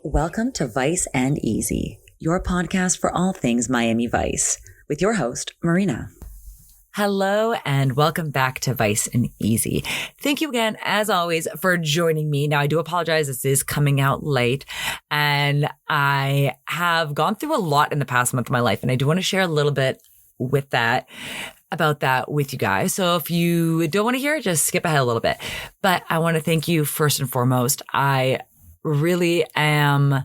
Welcome to Vice and Easy, your podcast for all things Miami Vice, with your host, Marina. Hello and welcome back to Vice and Easy. Thank you again, as always, for joining me. Now, I do apologize. This is coming out late and I have gone through a lot in the past month of my life, and I do want to share a little bit about that with you guys. So if you don't want to hear it, just skip ahead a little bit. But I want to thank you first and foremost. I really am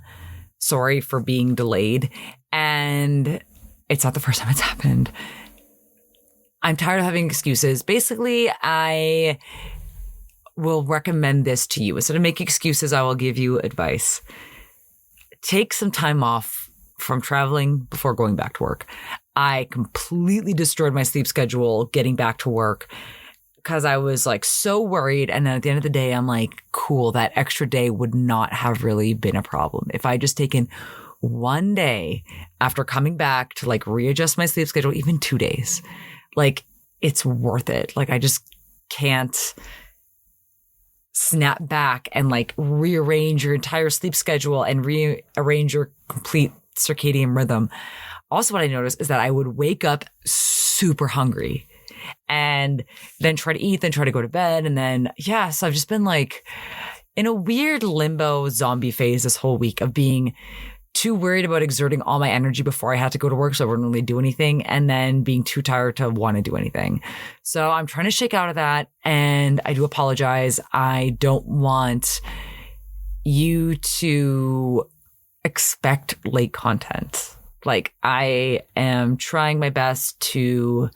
sorry for being delayed, and it's not the first time it's happened. I'm tired of having excuses. Basically, I will recommend this to you. Instead of making excuses, I will give you advice. Take some time off from traveling before going back to work. I completely destroyed my sleep schedule getting back to work because I was like so worried. And then at the end of the day, I'm like, cool, that extra day would not have really been a problem. If I just taken one day after coming back to like readjust my sleep schedule, even 2 days, like it's worth it. Like I just can't snap back and like rearrange your entire sleep schedule and rearrange your complete circadian rhythm. Also, what I noticed is that I would wake up super hungry and then try to eat, then try to go to bed. And then, so I've just been like in a weird limbo zombie phase this whole week of being too worried about exerting all my energy before I had to go to work so I wouldn't really do anything, and then being too tired to want to do anything. So I'm trying to shake out of that, and I do apologize. I don't want you to expect late content. Like, I am trying my best to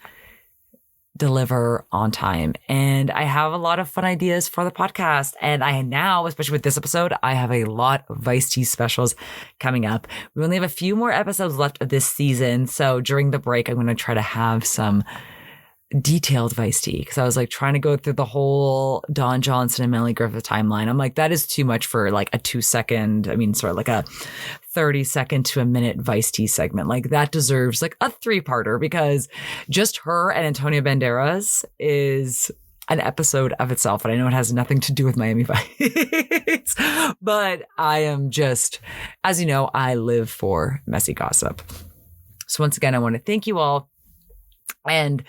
deliver on time. And I have a lot of fun ideas for the podcast. And I now, especially with this episode, I have a lot of Vice Tea specials coming up. We only have a few more episodes left of this season. So during the break, I'm going to try to have some detailed Vice Tea, because I was like trying to go through the whole Don Johnson and Melanie Griffith timeline. I'm like, that is too much for like a 30-second to a minute Vice Tea segment. Like that deserves like a 3-parter, because just her and Antonio Banderas is an episode of itself. And I know it has nothing to do with Miami Vice, but I am just, as you know, I live for messy gossip. So once again, I want to thank you all, and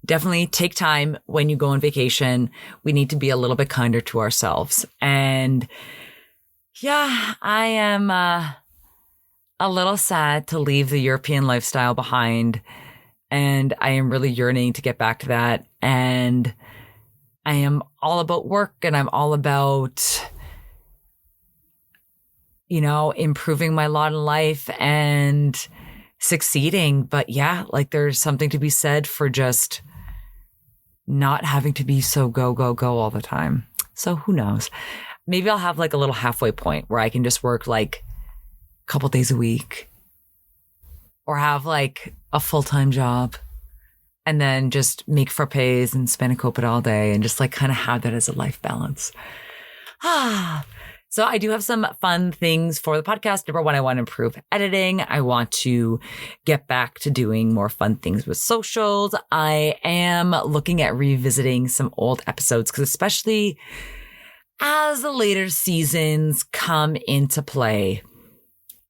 definitely take time when you go on vacation. We need to be a little bit kinder to ourselves. And I am a little sad to leave the European lifestyle behind. And I am really yearning to get back to that. And I am all about work, and I'm all about, improving my lot in life and succeeding. But there's something to be said for just not having to be so go, go, go all the time. So who knows? Maybe I'll have like a little halfway point where I can just work like a couple days a week, or have like a full-time job and then just make frappes and spanakopita all day and just like kind of have that as a life balance. So I do have some fun things for the podcast. Number one, I want to improve editing. I want to get back to doing more fun things with socials. I am looking at revisiting some old episodes, because especially as the later seasons come into play,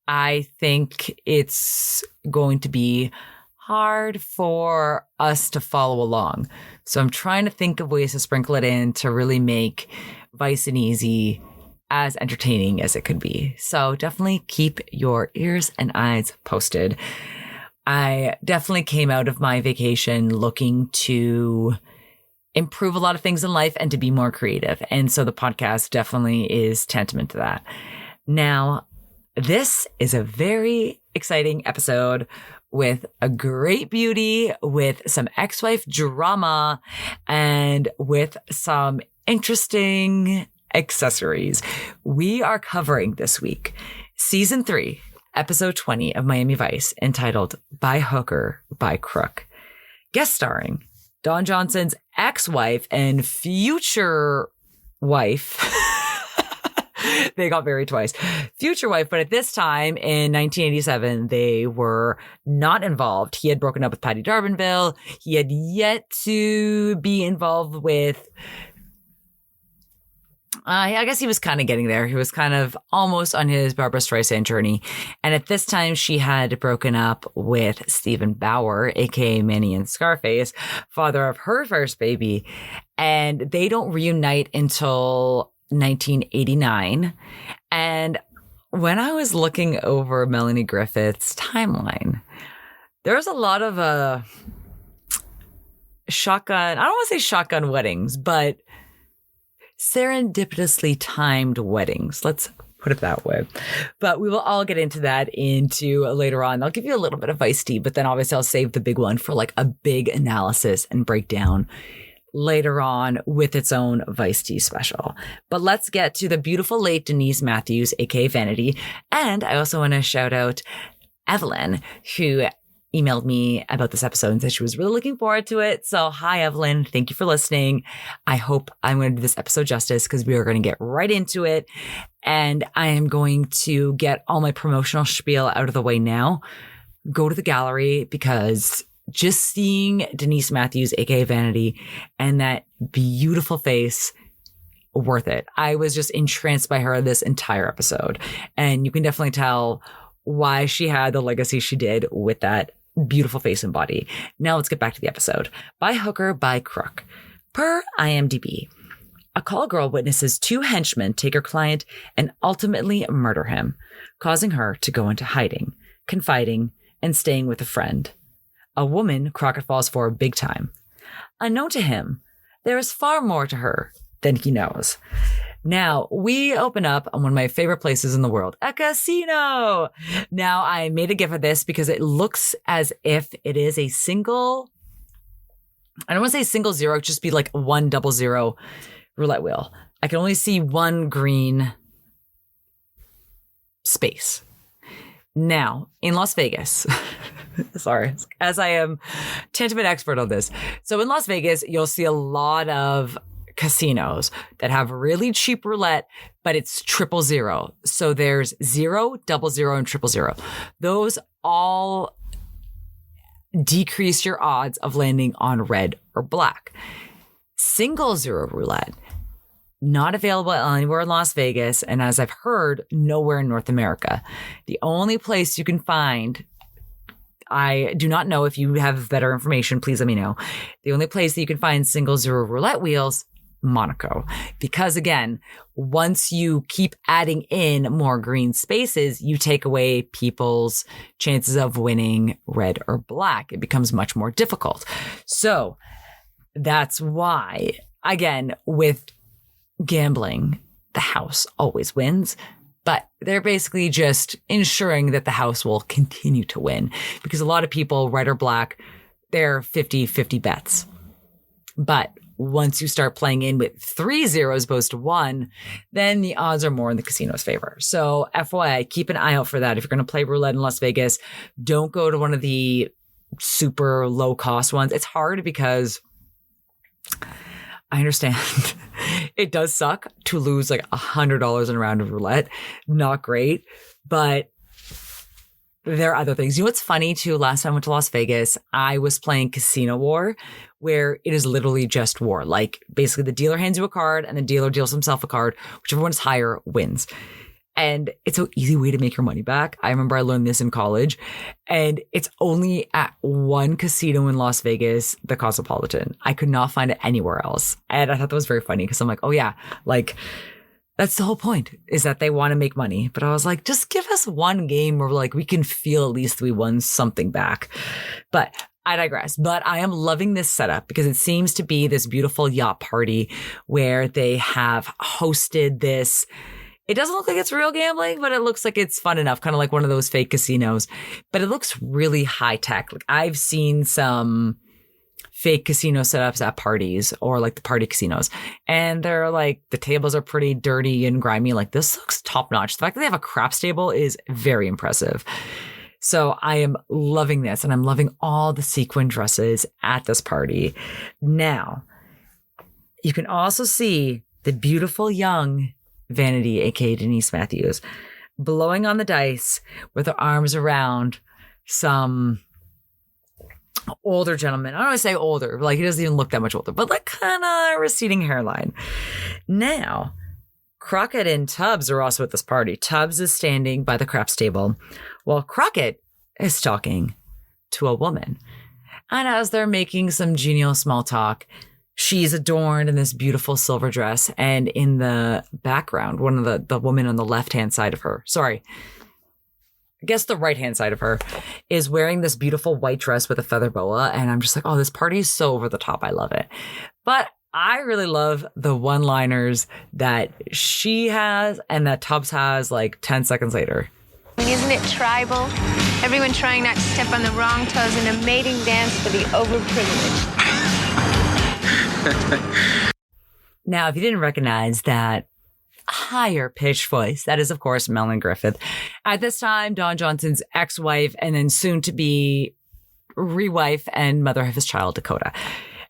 I think it's going to be hard for us to follow along. So I'm trying to think of ways to sprinkle it in to really make Vice and Easy as entertaining as it could be. So definitely keep your ears and eyes posted. I definitely came out of my vacation looking to improve a lot of things in life and to be more creative. And so the podcast definitely is tantamount to that. Now, this is a very exciting episode with a great beauty, with some ex-wife drama, and with some interesting accessories. We are covering this week Season 3, Episode 20 of Miami Vice, entitled By Hooker, by Crook. Guest starring Don Johnson's ex-wife and future wife. They got married twice. Future wife, but at this time in 1987, they were not involved. He had broken up with Patty Darbanville. He had yet to be involved with I guess he was kind of getting there. He was kind of almost on his Barbra Streisand journey. And at this time, she had broken up with Stephen Bauer, aka Manny and Scarface, father of her first baby. And they don't reunite until 1989. And when I was looking over Melanie Griffith's timeline, there was a lot of shotgun, I don't want to say shotgun weddings, but serendipitously timed weddings. Let's put it that way. But we will all get into that later on. I'll give you a little bit of iced tea, but then obviously I'll save the big one for like a big analysis and breakdown later on with its own Vice Tea special. But let's get to the beautiful late Denise Matthews, aka Vanity. And I also want to shout out Evelyn, who emailed me about this episode and said she was really looking forward to it. So hi, Evelyn. Thank you for listening. I hope I'm going to do this episode justice because we are going to get right into it. And I am going to get all my promotional spiel out of the way now. Go to the gallery because just seeing Denise Matthews, aka Vanity, and that beautiful face, worth it. I was just entranced by her this entire episode. And you can definitely tell why she had the legacy she did with that beautiful face and body. Now let's get back to the episode. By Hooker by Crook. Per IMDb, a call girl witnesses two henchmen take her client and ultimately murder him, causing her to go into hiding, confiding, and staying with a friend. A woman Crockett falls for big time. Unknown to him, there is far more to her than he knows. Now, we open up on one of my favorite places in the world, a casino. Now, I made a gif of this because it looks as if it is a single, I don't want to say single zero, it'd just be like 100 roulette wheel. I can only see one green space. Now, in Las Vegas, sorry, as I am tantamount expert on this. So in Las Vegas, you'll see a lot of casinos that have really cheap roulette, but it's 000. So there's 0, 00, and 000. Those all decrease your odds of landing on red or black. Single zero roulette, not available anywhere in Las Vegas. And as I've heard, nowhere in North America. The only place you can find, I do not know, if you have better information, please let me know. The only place that you can find single zero roulette wheels, Monaco. Because again, once you keep adding in more green spaces, you take away people's chances of winning red or black. It becomes much more difficult. So that's why, again, with gambling, the house always wins. But they're basically just ensuring that the house will continue to win. Because a lot of people, red or black, they're 50-50 bets. But once you start playing in with 3 zeros opposed to 1, then the odds are more in the casino's favor. So FYI, keep an eye out for that. If you're going to play roulette in Las Vegas, don't go to one of the super low cost ones. It's hard because I understand it does suck to lose like $100 in a round of roulette. Not great, but there are other things. You know what's funny too? Last time I went to Las Vegas, I was playing Casino War, where it is literally just war. Like basically the dealer hands you a card and the dealer deals himself a card. Whichever one is higher wins. And it's an easy way to make your money back. I remember I learned this in college, and it's only at one casino in Las Vegas, the Cosmopolitan. I could not find it anywhere else. And I thought that was very funny because I'm like, oh yeah, like that's the whole point, is that they want to make money. But I was like, just give us one game where like we can feel at least we won something back. But I digress. But I am loving this setup because it seems to be this beautiful yacht party where they have hosted this. It doesn't look like it's real gambling, but it looks like it's fun enough, kind of like one of those fake casinos. But it looks really high tech. Like I've seen some fake casino setups at parties, or like the party casinos, and they're like, the tables are pretty dirty and grimy. Like this looks top notch. The fact that they have a craps table is very impressive. So I am loving this, and I'm loving all the sequin dresses at this party. Now, you can also see the beautiful young Vanity, aka Denise Matthews, blowing on the dice with her arms around some older gentleman. I don't want to say older, like he doesn't even look that much older, but like kind of receding hairline. Now, Crockett and Tubbs are also at this party. Tubbs is standing by the craps table while Crockett is talking to a woman. And as they're making some genial small talk, she's adorned in this beautiful silver dress. And in the background, one of the woman on the left-hand side of her, I guess the right-hand side of her, is wearing this beautiful white dress with a feather boa. And I'm just like, oh, this party is so over the top. I love it. But I really love the one-liners that she has and that Tubbs has like 10 seconds later. Isn't it tribal? Everyone trying not to step on the wrong toes in a mating dance for the overprivileged. Now, if you didn't recognize that higher pitched voice, that is, of course, Melanie Griffith. At this time, Don Johnson's ex-wife and then soon to be re-wife and mother of his child, Dakota.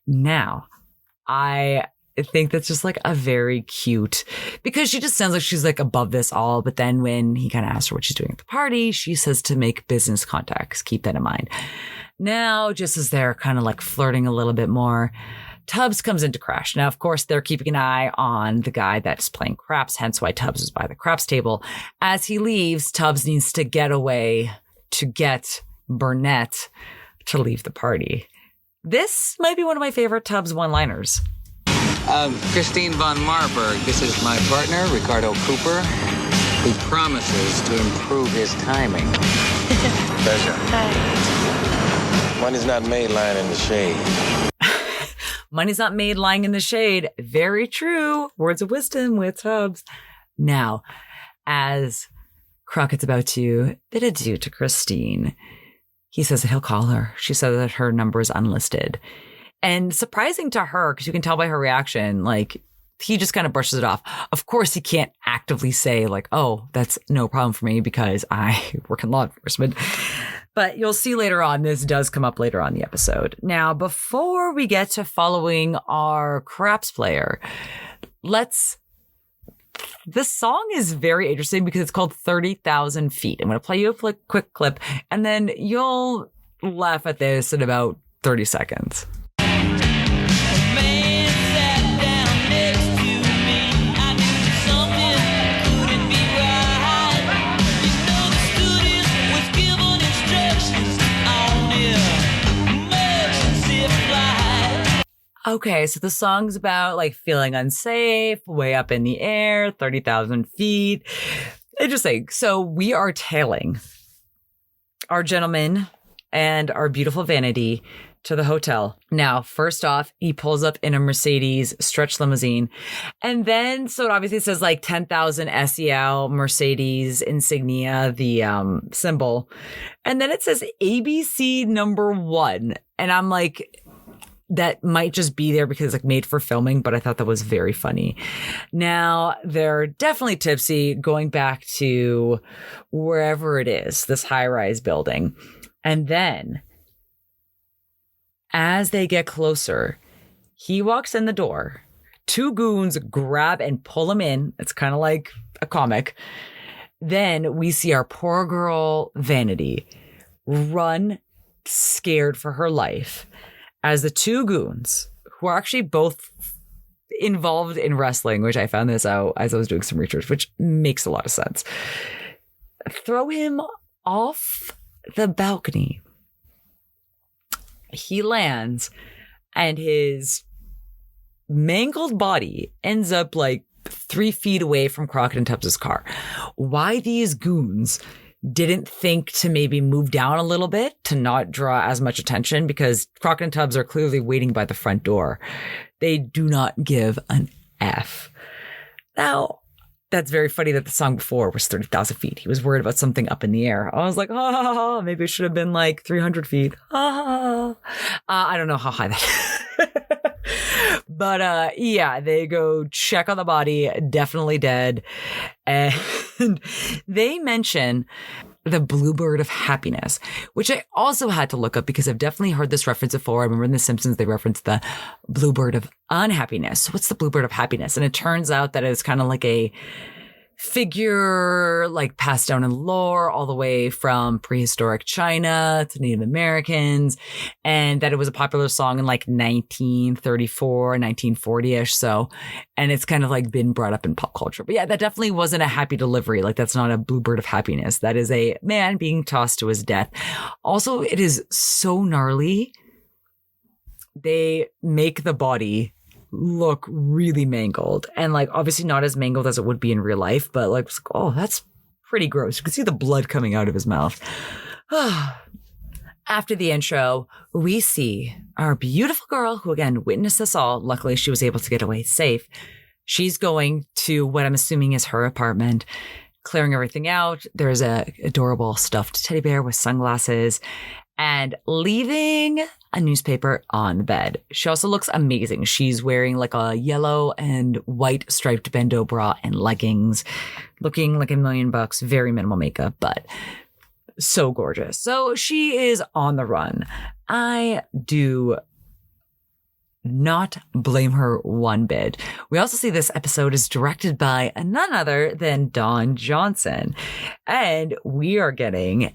Now, I think that's just like a very cute, because she just sounds like she's like above this all. But then when he kind of asks her what she's doing at the party, she says to make business contacts. Keep that in mind. Now, just as they're kind of like flirting a little bit more, Tubbs comes in to crash. Now, of course, they're keeping an eye on the guy that's playing craps, hence why Tubbs is by the craps table. As he leaves, Tubbs needs to get away to get Burnett to leave the party. This might be one of my favorite Tubbs one-liners. Christine von Marburg, this is my partner, Ricardo Cooper, who promises to improve his timing. Pleasure. Hi. Money's not made lying in the shade. Money's not made lying in the shade. Very true. Words of wisdom with Tubbs. Now, as Crockett's about to bid adieu to Christine, he says that he'll call her. She said that her number is unlisted. And surprising to her, because you can tell by her reaction, like, he just kind of brushes it off. Of course, he can't actively say, like, oh, that's no problem for me because I work in law enforcement. But you'll see later on, this does come up later on in the episode. Now, before we get to following our craps player, this song is very interesting because it's called 30,000 Feet. I'm going to play you a quick clip, and then you'll laugh at this in about 30 seconds. Okay, so the song's about like feeling unsafe, way up in the air, 30,000 feet. Interesting. So we are tailing our gentleman and our beautiful Vanity to the hotel. Now, first off, he pulls up in a Mercedes stretch limousine. And then, so it obviously says like 10,000 SEL Mercedes insignia, the symbol. And then it says ABC #1. And I'm like, that might just be there because it's like made for filming, but I thought that was very funny. Now, they're definitely tipsy going back to wherever it is, this high-rise building. And then, as they get closer, he walks in the door. Two goons grab and pull him in. It's kind of like a comic. Then we see our poor girl, Vanity, run scared for her life as the two goons, who are actually both involved in wrestling, which I found this out as I was doing some research, which makes a lot of sense, throw him off the balcony. He lands, and his mangled body ends up like 3 feet away from Crockett and Tubbs' car. Why these goons didn't think to maybe move down a little bit to not draw as much attention, because Crockett and Tubbs are clearly waiting by the front door. They do not give an F. Now, that's very funny that the song before was 30,000 feet. He was worried about something up in the air. I was like, oh, maybe it should have been like 300 feet. I don't know how high that is. But yeah, they go check on the body, definitely dead. And they mention the bluebird of happiness, which I also had to look up because I've definitely heard this reference before. I remember in The Simpsons, they referenced the bluebird of unhappiness. So what's the bluebird of happiness? And it turns out that it's kind of like a figure, like passed down in lore all the way from prehistoric China to Native Americans, and that it was a popular song in like 1934, 1940-ish. So, and it's kind of like been brought up in pop culture. But yeah, that definitely wasn't a happy delivery. Like that's not a bluebird of happiness. That is a man being tossed to his death. Also, it is so gnarly. They make the body look really mangled, and like obviously not as mangled as it would be in real life, but like, oh, that's pretty gross. You can see the blood coming out of his mouth. After the intro, we see our beautiful girl who again witnessed this all. Luckily, she was able to get away safe. She's going to what I'm assuming is her apartment, clearing everything out. There's a adorable stuffed teddy bear with sunglasses, and leaving a newspaper on the bed. She also looks amazing. She's wearing like a yellow and white striped bandeau bra and leggings, looking like $1,000,000. Very minimal makeup, but so gorgeous. So she is on the run. I do not blame her one bit. We also see this episode is directed by none other than Don Johnson. And we are getting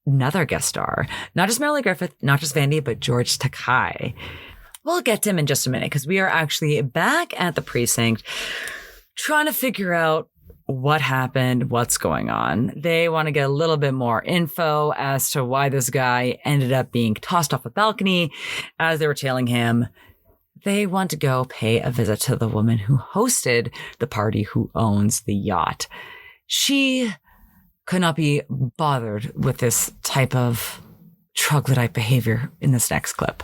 another guest star, not just Melanie Griffith, not just Vanity, but George Takei. We'll get to him in just a minute because we are actually back at the precinct trying to figure out what happened, what's going on. They want to get a little bit more info as to why this guy ended up being tossed off a balcony as they were tailing him. They want to go pay a visit to the woman who hosted the party, who owns the yacht. She could not be bothered with this type of troglodyte behavior in this next clip.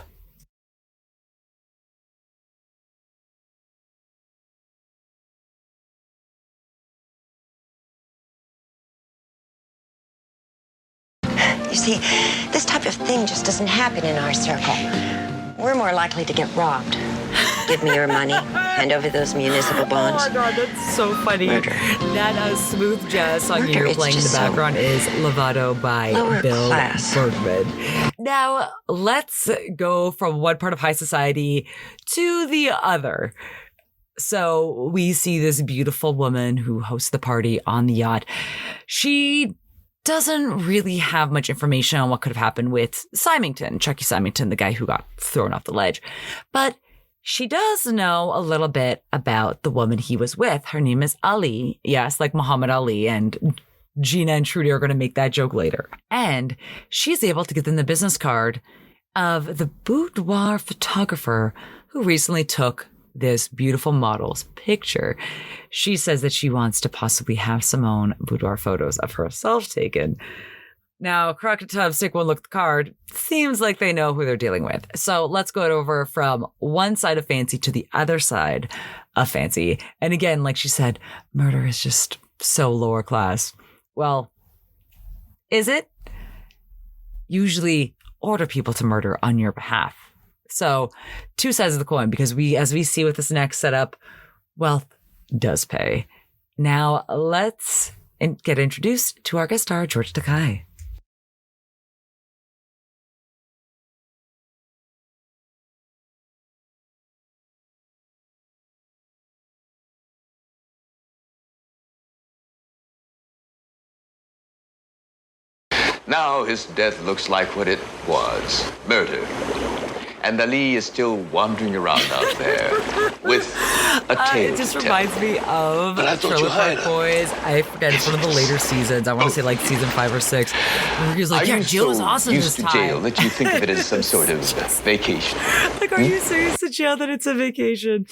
You see, this type of thing just doesn't happen in our circle. We're more likely to get robbed. Give me your money. Hand over those municipal bonds. Oh my God, that's so funny. Murder. That smooth jazz song Murder, you're it's playing in the just so background is Lovato by lower Bill class. Bergman. Now, let's go from one part of high society to the other. So we see this beautiful woman who hosts the party on the yacht. She doesn't really have much information on what could have happened with Symington, Chucky Symington, the guy who got thrown off the ledge. But she does know a little bit about the woman he was with. Her name is Ali. Yes, like Muhammad Ali, and Gina and Trudy are going to make that joke later. And she's able to get them the business card of the boudoir photographer who recently took this beautiful model's picture. She says that she wants to possibly have some own boudoir photos of herself taken. Now, Crockett Tubbs take one look at the card. Seems like they know who they're dealing with. So let's go over from one side of fancy to the other side of fancy. And again, like she said, murder is just so lower class. Well, is it? Usually order people to murder on your behalf. So two sides of the coin, because as we see with this next setup, wealth does pay. Now let's get introduced to our guest star, George Takei. Now his death looks like what it was, murder. And Ali is still wandering around out there with a tail It just to reminds me of But I thought Trailer you Park had- Boys. I forget, it's one of the later seasons. I want to say like season 5 or 6. Where he was like, Are yeah, you jail was so awesome used this to time. jail that you think of it as some sort of vacation? Like, are you so used to jail that it's a vacation?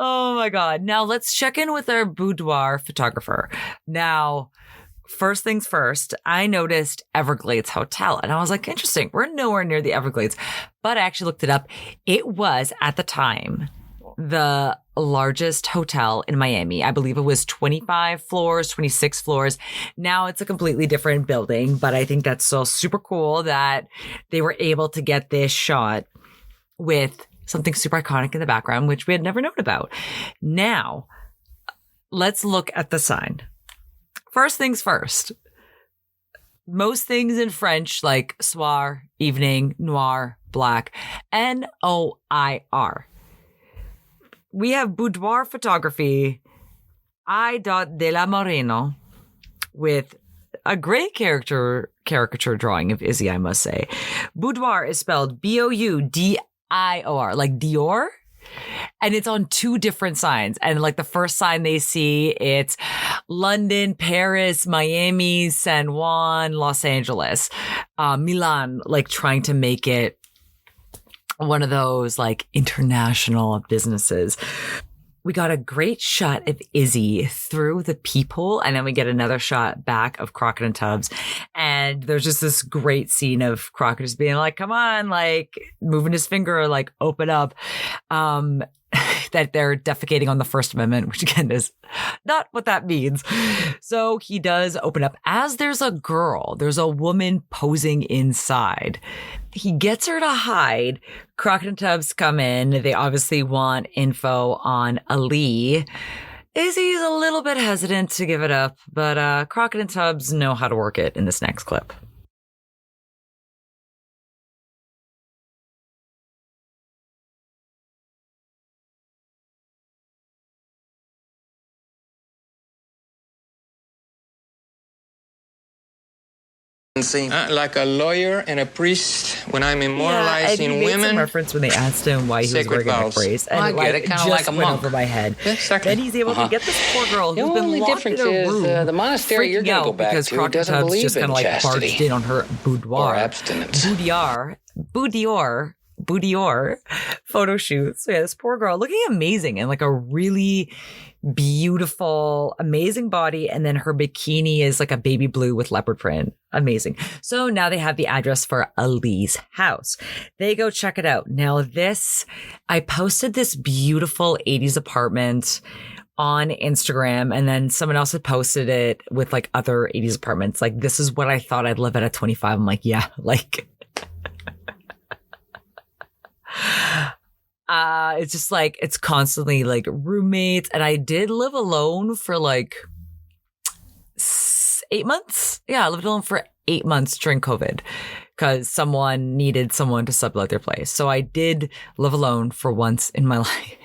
Oh my God. Now let's check in with our boudoir photographer. Now, first things first, I noticed Everglades Hotel and I was like, interesting. We're nowhere near the Everglades, but I actually looked it up. It was at the time the largest hotel in Miami. I believe it was 25 floors, 26 floors. Now it's a completely different building, but I think that's so super cool that they were able to get this shot with something super iconic in the background, which we had never known about. Now, let's look at the sign. First things first. Most things in French, like soir, evening, noir, black, Noir. We have boudoir photography I. de la Moreno with a great caricature drawing of Izzy, I must say. Boudoir is spelled Boudior, like Dior. And it's on 2 different signs. And like the first sign they see, it's London, Paris, Miami, San Juan, Los Angeles, Milan, like trying to make it one of those like international businesses. We got a great shot of Izzy through the peephole, and then we get another shot back of Crockett and Tubbs. And there's just this great scene of Crockett just being like, come on, like moving his finger, like open up. That they're defecating on the First Amendment, which again is not what that means. So he does open up. As there's a woman posing inside. He gets her to hide. Crockett and Tubbs come in. They obviously want info on Ali. Izzy's a little bit hesitant to give it up, but Crockett and Tubbs know how to work it in this next clip. Like a lawyer and a priest when I'm immortalizing and he made women. Some reference when they asked him why he was wearing a neck brace, and I get it, kind of like a went monk. over my head. Yeah, exactly. Then he's able to get this poor girl who's The been only locked difference in a is, room, the monastery you're freaking gonna go out back because to Crockett doesn't Tubbs believe just kind in of like chastity barged in on her boudoir, or abstinence. boudoir photo shoot. So yeah, this poor girl looking amazing and like a really beautiful, amazing body. And then her bikini is like a baby blue with leopard print. Amazing. So now they have the address for Ali's house. They go check it out. Now I posted this beautiful 80s apartment on Instagram, and then someone else had posted it with like other 80s apartments. Like, this is what I thought I'd live at 25. I'm like, yeah, like, it's just like, it's constantly like roommates. And I did live alone for like 8 months. Yeah, I lived alone for 8 months during COVID because someone needed someone to sublet their place. So I did live alone for once in my life.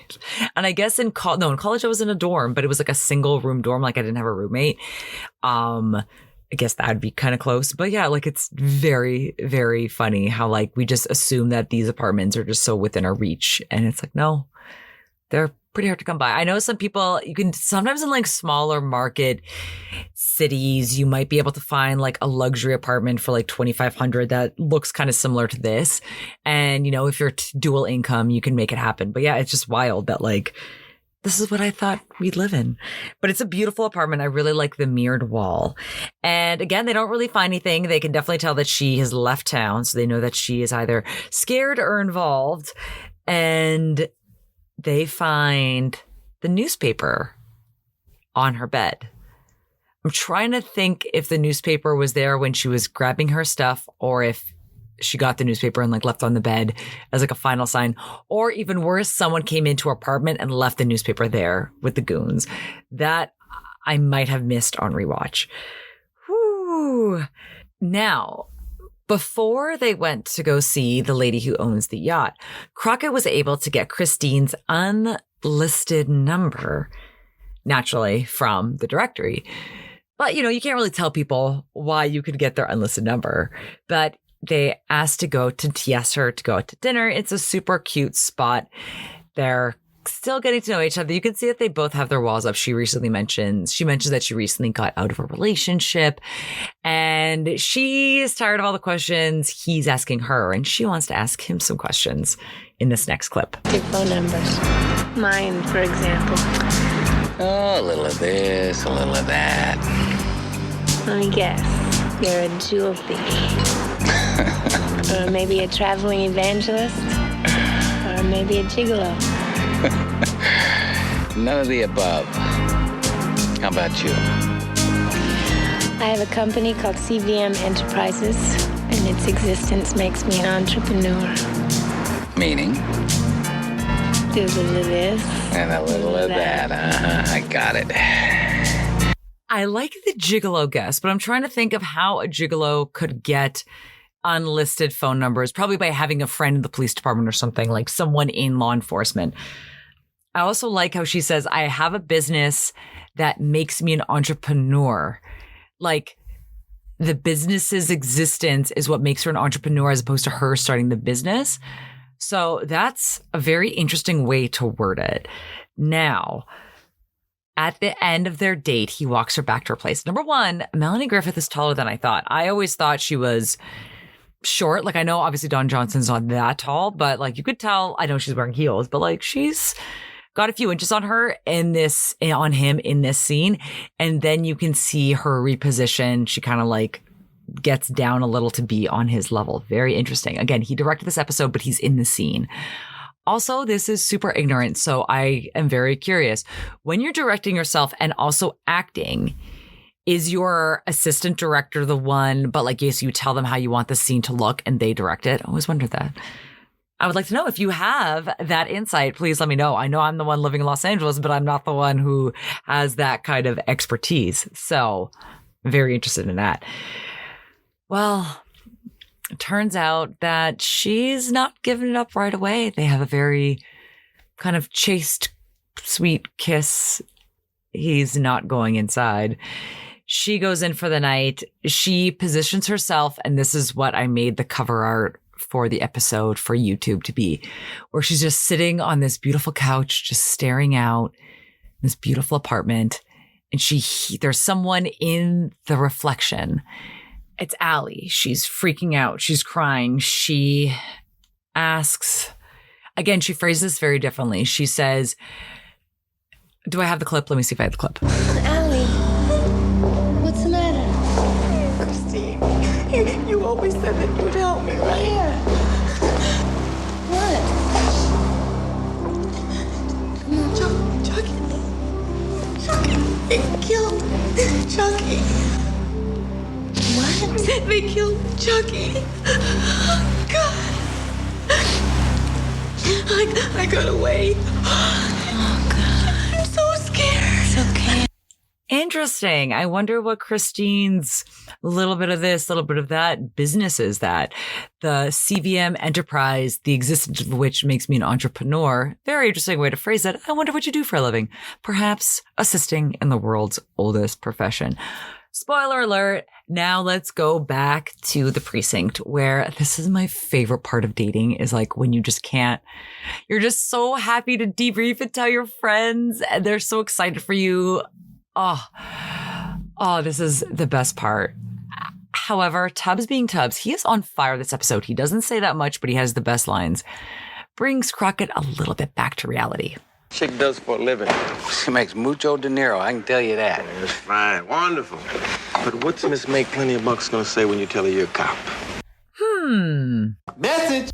And I guess in college I was in a dorm, but it was like a single room dorm. Like I didn't have a roommate. I guess that would be kind of close. But yeah, like it's very, very funny how like we just assume that these apartments are just so within our reach. And it's like, no, they're pretty hard to come by. I know some people, you can sometimes in like smaller market cities, you might be able to find like a luxury apartment for like $2,500 that looks kind of similar to this. And, you know, if you're dual income, you can make it happen. But yeah, it's just wild that like, this is what I thought we'd live in. But it's a beautiful apartment. I really like the mirrored wall. And again, they don't really find anything. They can definitely tell that she has left town. So they know that she is either scared or involved. And they find the newspaper on her bed. I'm trying to think if the newspaper was there when she was grabbing her stuff, or if she got the newspaper and like left on the bed as like a final sign, or even worse, someone came into her apartment and left the newspaper there with the goons. That I might have missed on rewatch. Whew. Now, before they went to go see the lady who owns the yacht, Crockett was able to get Christine's unlisted number, naturally, from the directory. But, you know, you can't really tell people why you could get their unlisted number. But they asked her to go out to dinner. It's a super cute spot. They're still getting to know each other. You can see that they both have their walls up. She mentions that she recently got out of a relationship and she is tired of all the questions he's asking her, and she wants to ask him some questions in this next clip. Your phone numbers. Mine, for example. Oh, a little of this, a little of that. Let me guess. You're a jewel thief. Or maybe a traveling evangelist. Or maybe a gigolo. None of the above. How about you? I have a company called CVM Enterprises, and its existence makes me an entrepreneur. Meaning? Do a little of this. And a little of that. I got it. I like the gigolo guess, but I'm trying to think of how a gigolo could get unlisted phone numbers, probably by having a friend in the police department or something, like someone in law enforcement. I also like how she says, I have a business that makes me an entrepreneur. Like, the business's existence is what makes her an entrepreneur as opposed to her starting the business. So that's a very interesting way to word it. Now, at the end of their date, he walks her back to her place. Number one, Melanie Griffith is taller than I thought. I always thought she was short. Like, I know obviously Don Johnson's not that tall, but like you could tell, I know she's wearing heels, but like she's got a few inches on her on him in this scene. And then you can see her reposition. She kind of like gets down a little to be on his level. Very interesting. Again, he directed this episode, but he's in the scene. Also, this is super ignorant. So I am very curious. When you're directing yourself and also acting, is your assistant director the one, but like, yes, you tell them how you want the scene to look and they direct it? I always wondered that. I would like to know if you have that insight. Please let me know. I know I'm the one living in Los Angeles, but I'm not the one who has that kind of expertise. So very interested in that. Well, it turns out that she's not giving it up right away. They have a very kind of chaste, sweet kiss. He's not going inside. She goes in for the night. She positions herself, and this is what I made the cover art for the episode for YouTube to be, where she's just sitting on this beautiful couch, just staring out this beautiful apartment. And there's someone in the reflection. It's Allie. She's freaking out. She's crying. She asks, again, she phrases this very differently. She says, do I have the clip? Let me see if I have the clip. Allie, what's the matter? Christine, you always said that you would help me, right? Here. What? Come on. Chucky. They killed Chucky. What? They killed Chucky. God. I got away. Oh, God. I'm so scared. It's okay. Interesting. I wonder what Christine's little bit of this, little bit of that business is that. The CVM enterprise, the existence of which makes me an entrepreneur. Very interesting way to phrase it. I wonder what you do for a living. Perhaps assisting in the world's oldest profession. Spoiler alert. Now let's go back to the precinct, where this is my favorite part of dating, is like when you just can't, you're just so happy to debrief and tell your friends and they're so excited for you. Oh, this is the best part. However, Tubbs being Tubbs, he is on fire this episode. He doesn't say that much, but he has the best lines. Brings Crockett a little bit back to reality. Chick does for a living. She makes mucho dinero, I can tell you that. That's fine, wonderful. But what's Miss Make Plenty of Bucks gonna say when you tell her you're a cop? Message!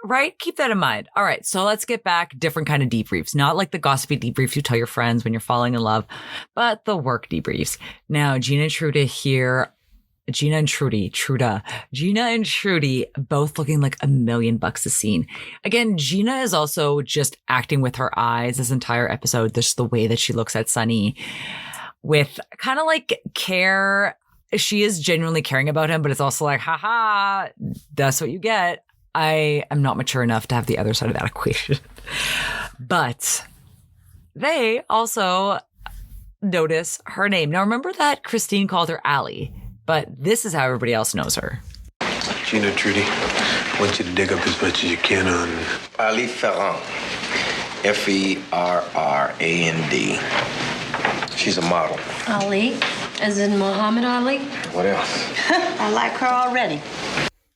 Right? Keep that in mind. All right. So let's get back different kind of debriefs. Not like the gossipy debriefs you tell your friends when you're falling in love, but the work debriefs. Now, Gina and Trudy both looking like $1 million a scene. Again, Gina is also just acting with her eyes this entire episode. Just the way that she looks at Sonny with kind of like care. She is genuinely caring about him, but it's also like, haha, that's what you get. I am not mature enough to have the other side of that equation. But they also notice her name. Now, remember that Christine called her Allie, but this is how everybody else knows her. Gina, Trudy, I want you to dig up as much as you can on Ali Ferrand. Ferrand. She's a model. Ali? As in Muhammad Ali? What else? I like her already.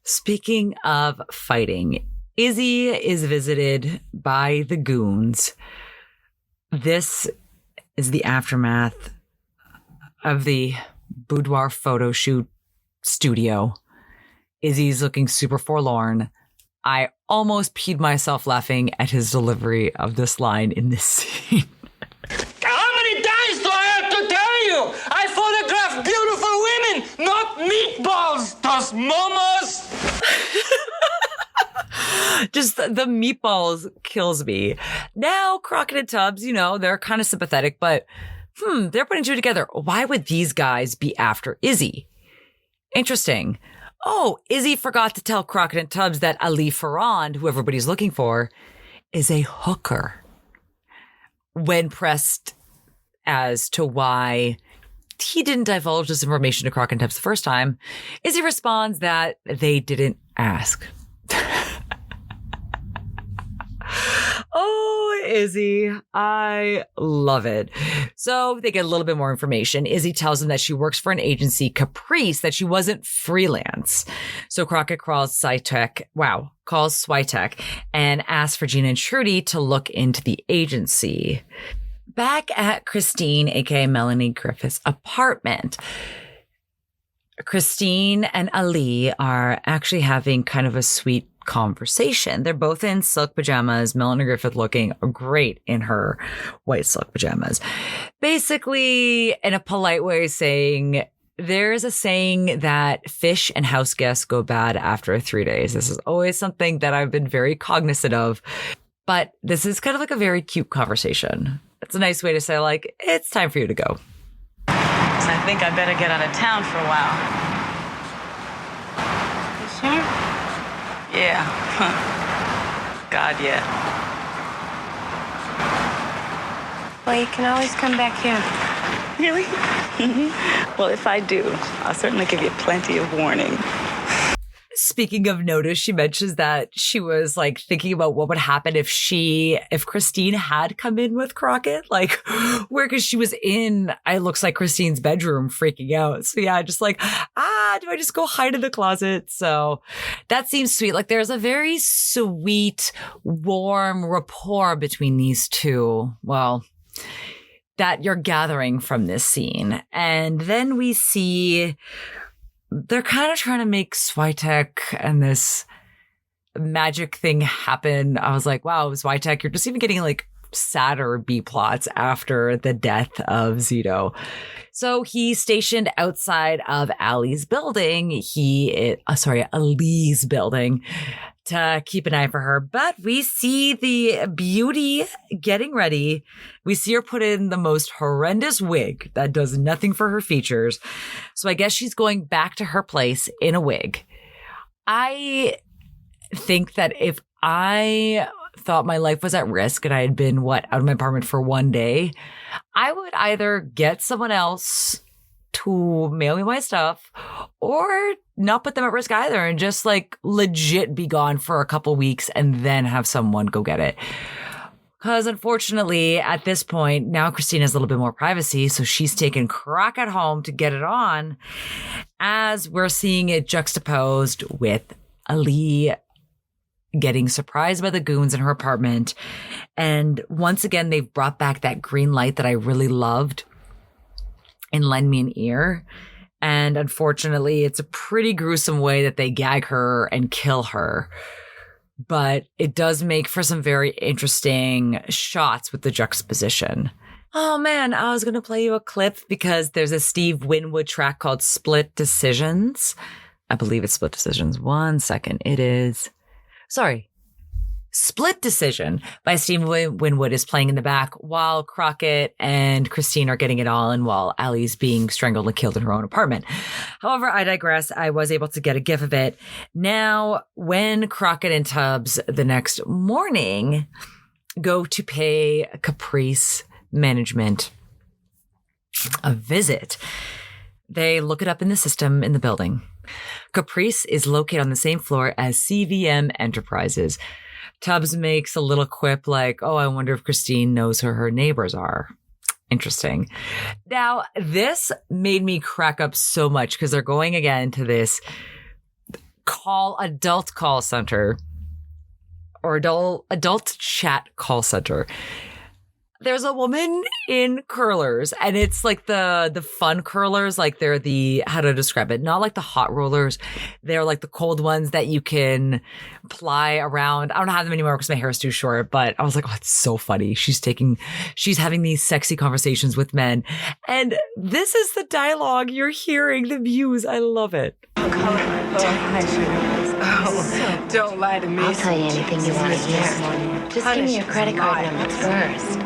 Speaking of fighting, Izzy is visited by the goons. This is the aftermath of the boudoir photo shoot studio. Izzy's looking super forlorn. I almost peed myself laughing at his delivery of this line in this scene. How many times do I have to tell you? I photograph beautiful women, not meatballs, those momos. Just the meatballs kills me. Now, Crockett and Tubbs, they're kind of sympathetic, but they're putting two together. Why would these guys be after Izzy? Interesting. Oh, Izzy forgot to tell Crockett and Tubbs that Ali Ferrand, who everybody's looking for, is a hooker. when pressed as to why he didn't divulge this information to Crockett the first time, Izzy responds that they didn't ask. Oh, Izzy, I love it. So they get a little bit more information. Izzy tells them that she works for an agency, Caprice, that she wasn't freelance. So Crockett calls Switek and asks for Gina and Trudy to look into the agency. Back at Christine, aka Melanie Griffith's apartment, Christine and Ali are actually having kind of a sweet conversation. They're both in silk pajamas, Melanie Griffith looking great in her white silk pajamas. Basically, in a polite way, saying there's a saying that fish and house guests go bad after 3 days. This is always something that I've been very cognizant of, but this is kind of like a very cute conversation. It's a nice way to say, like, it's time for you to go. I think I better get out of town for a while. You sure? Yeah. God, yeah. Well, you can always come back here. Really? Well, if I do, I'll certainly give you plenty of warning. Speaking of notice, she mentions that she was like thinking about what would happen if Christine had come in with Crockett, like because she was in, it looks like Christine's bedroom freaking out. So yeah, just like, do I just go hide in the closet? So that seems sweet. Like there's a very sweet, warm rapport between these two. Well, that you're gathering from this scene. And then we see they're kind of trying to make Switek and this magic thing happen. I was like, wow, Switek, you're just even getting like sadder B plots after the death of Zito. So he's stationed outside of Ali's building. Ali's building to keep an eye for her. But we see the beauty getting ready. We see her put in the most horrendous wig that does nothing for her features. So I guess she's going back to her place in a wig. I think that if I thought my life was at risk and I had been out of my apartment for 1 day, I would either get someone else to mail me my stuff or not put them at risk either and just like legit be gone for a couple weeks and then have someone go get it. Because unfortunately, at this point, now Christine has a little bit more privacy, so she's taken Crockett home to get it on, as we're seeing it juxtaposed with Ali getting surprised by the goons in her apartment. And once again, they've brought back that green light that I really loved in Lend Me an Ear. And unfortunately, it's a pretty gruesome way that they gag her and kill her. But it does make for some very interesting shots with the juxtaposition. Oh man, I was going to play you a clip because there's a Steve Winwood track called Split Decisions. I believe it's Split Decisions. 1 second. It is... Split Decision by Steve Winwood is playing in the back while Crockett and Christine are getting it all and while Ali's being strangled and killed in her own apartment. However, I digress. I was able to get a gif of it. Now, when Crockett and Tubbs the next morning go to pay Caprice management a visit, they look it up in the system in the building. Caprice is located on the same floor as CVM Enterprises. Tubbs makes a little quip like, oh, I wonder if Christine knows who her neighbors are. Interesting. Now, this made me crack up so much because they're going again to this adult call center or adult chat call center. There's a woman in curlers, and it's like the fun curlers, like they're how to describe it? Not like the hot rollers. They're like the cold ones that you can ply around. I don't have them anymore because my hair is too short, but I was like, oh, it's so funny. She's having these sexy conversations with men. And this is the dialogue you're hearing, the views. I love it. Oh, don't lie to me. I'll tell you anything you want to hear. Just give me your credit card number first.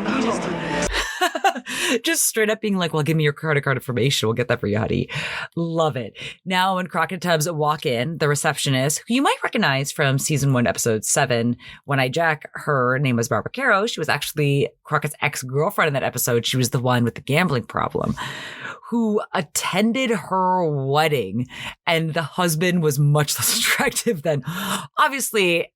Just straight up being like, well, give me your credit card information. We'll get that for you, honey. Love it. Now, when Crockett Tubbs walk in, the receptionist, who you might recognize from season 1, episode 7, When I Jack, her name was Barbara Caro. She was actually Crockett's ex-girlfriend in that episode. She was the one with the gambling problem who attended her wedding, and the husband was much less attractive than, obviously,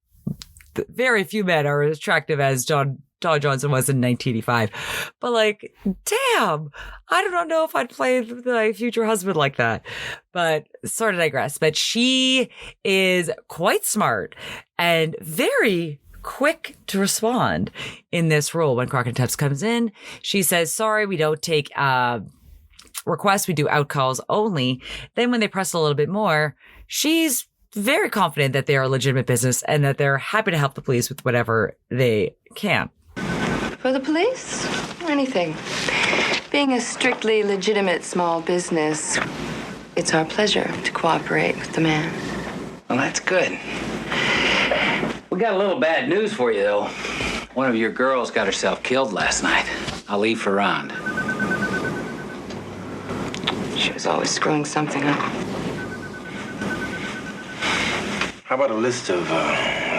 very few men are as attractive as Don Johnson was in 1985. But like, damn, I don't know if I'd play my future husband like that. But sort of digress. But she is quite smart and very quick to respond in this role. When Crockett Tubbs comes in, she says, sorry, we don't take requests. We do outcalls only. Then when they press a little bit more, she's very confident that they are a legitimate business and that they're happy to help the police with whatever they can. For the police? Anything. Being a strictly legitimate small business, it's our pleasure to cooperate with the man. Well, that's good. We got a little bad news for you, though. One of your girls got herself killed last night. I'll leave for round. She was always screwing something up. How about a list of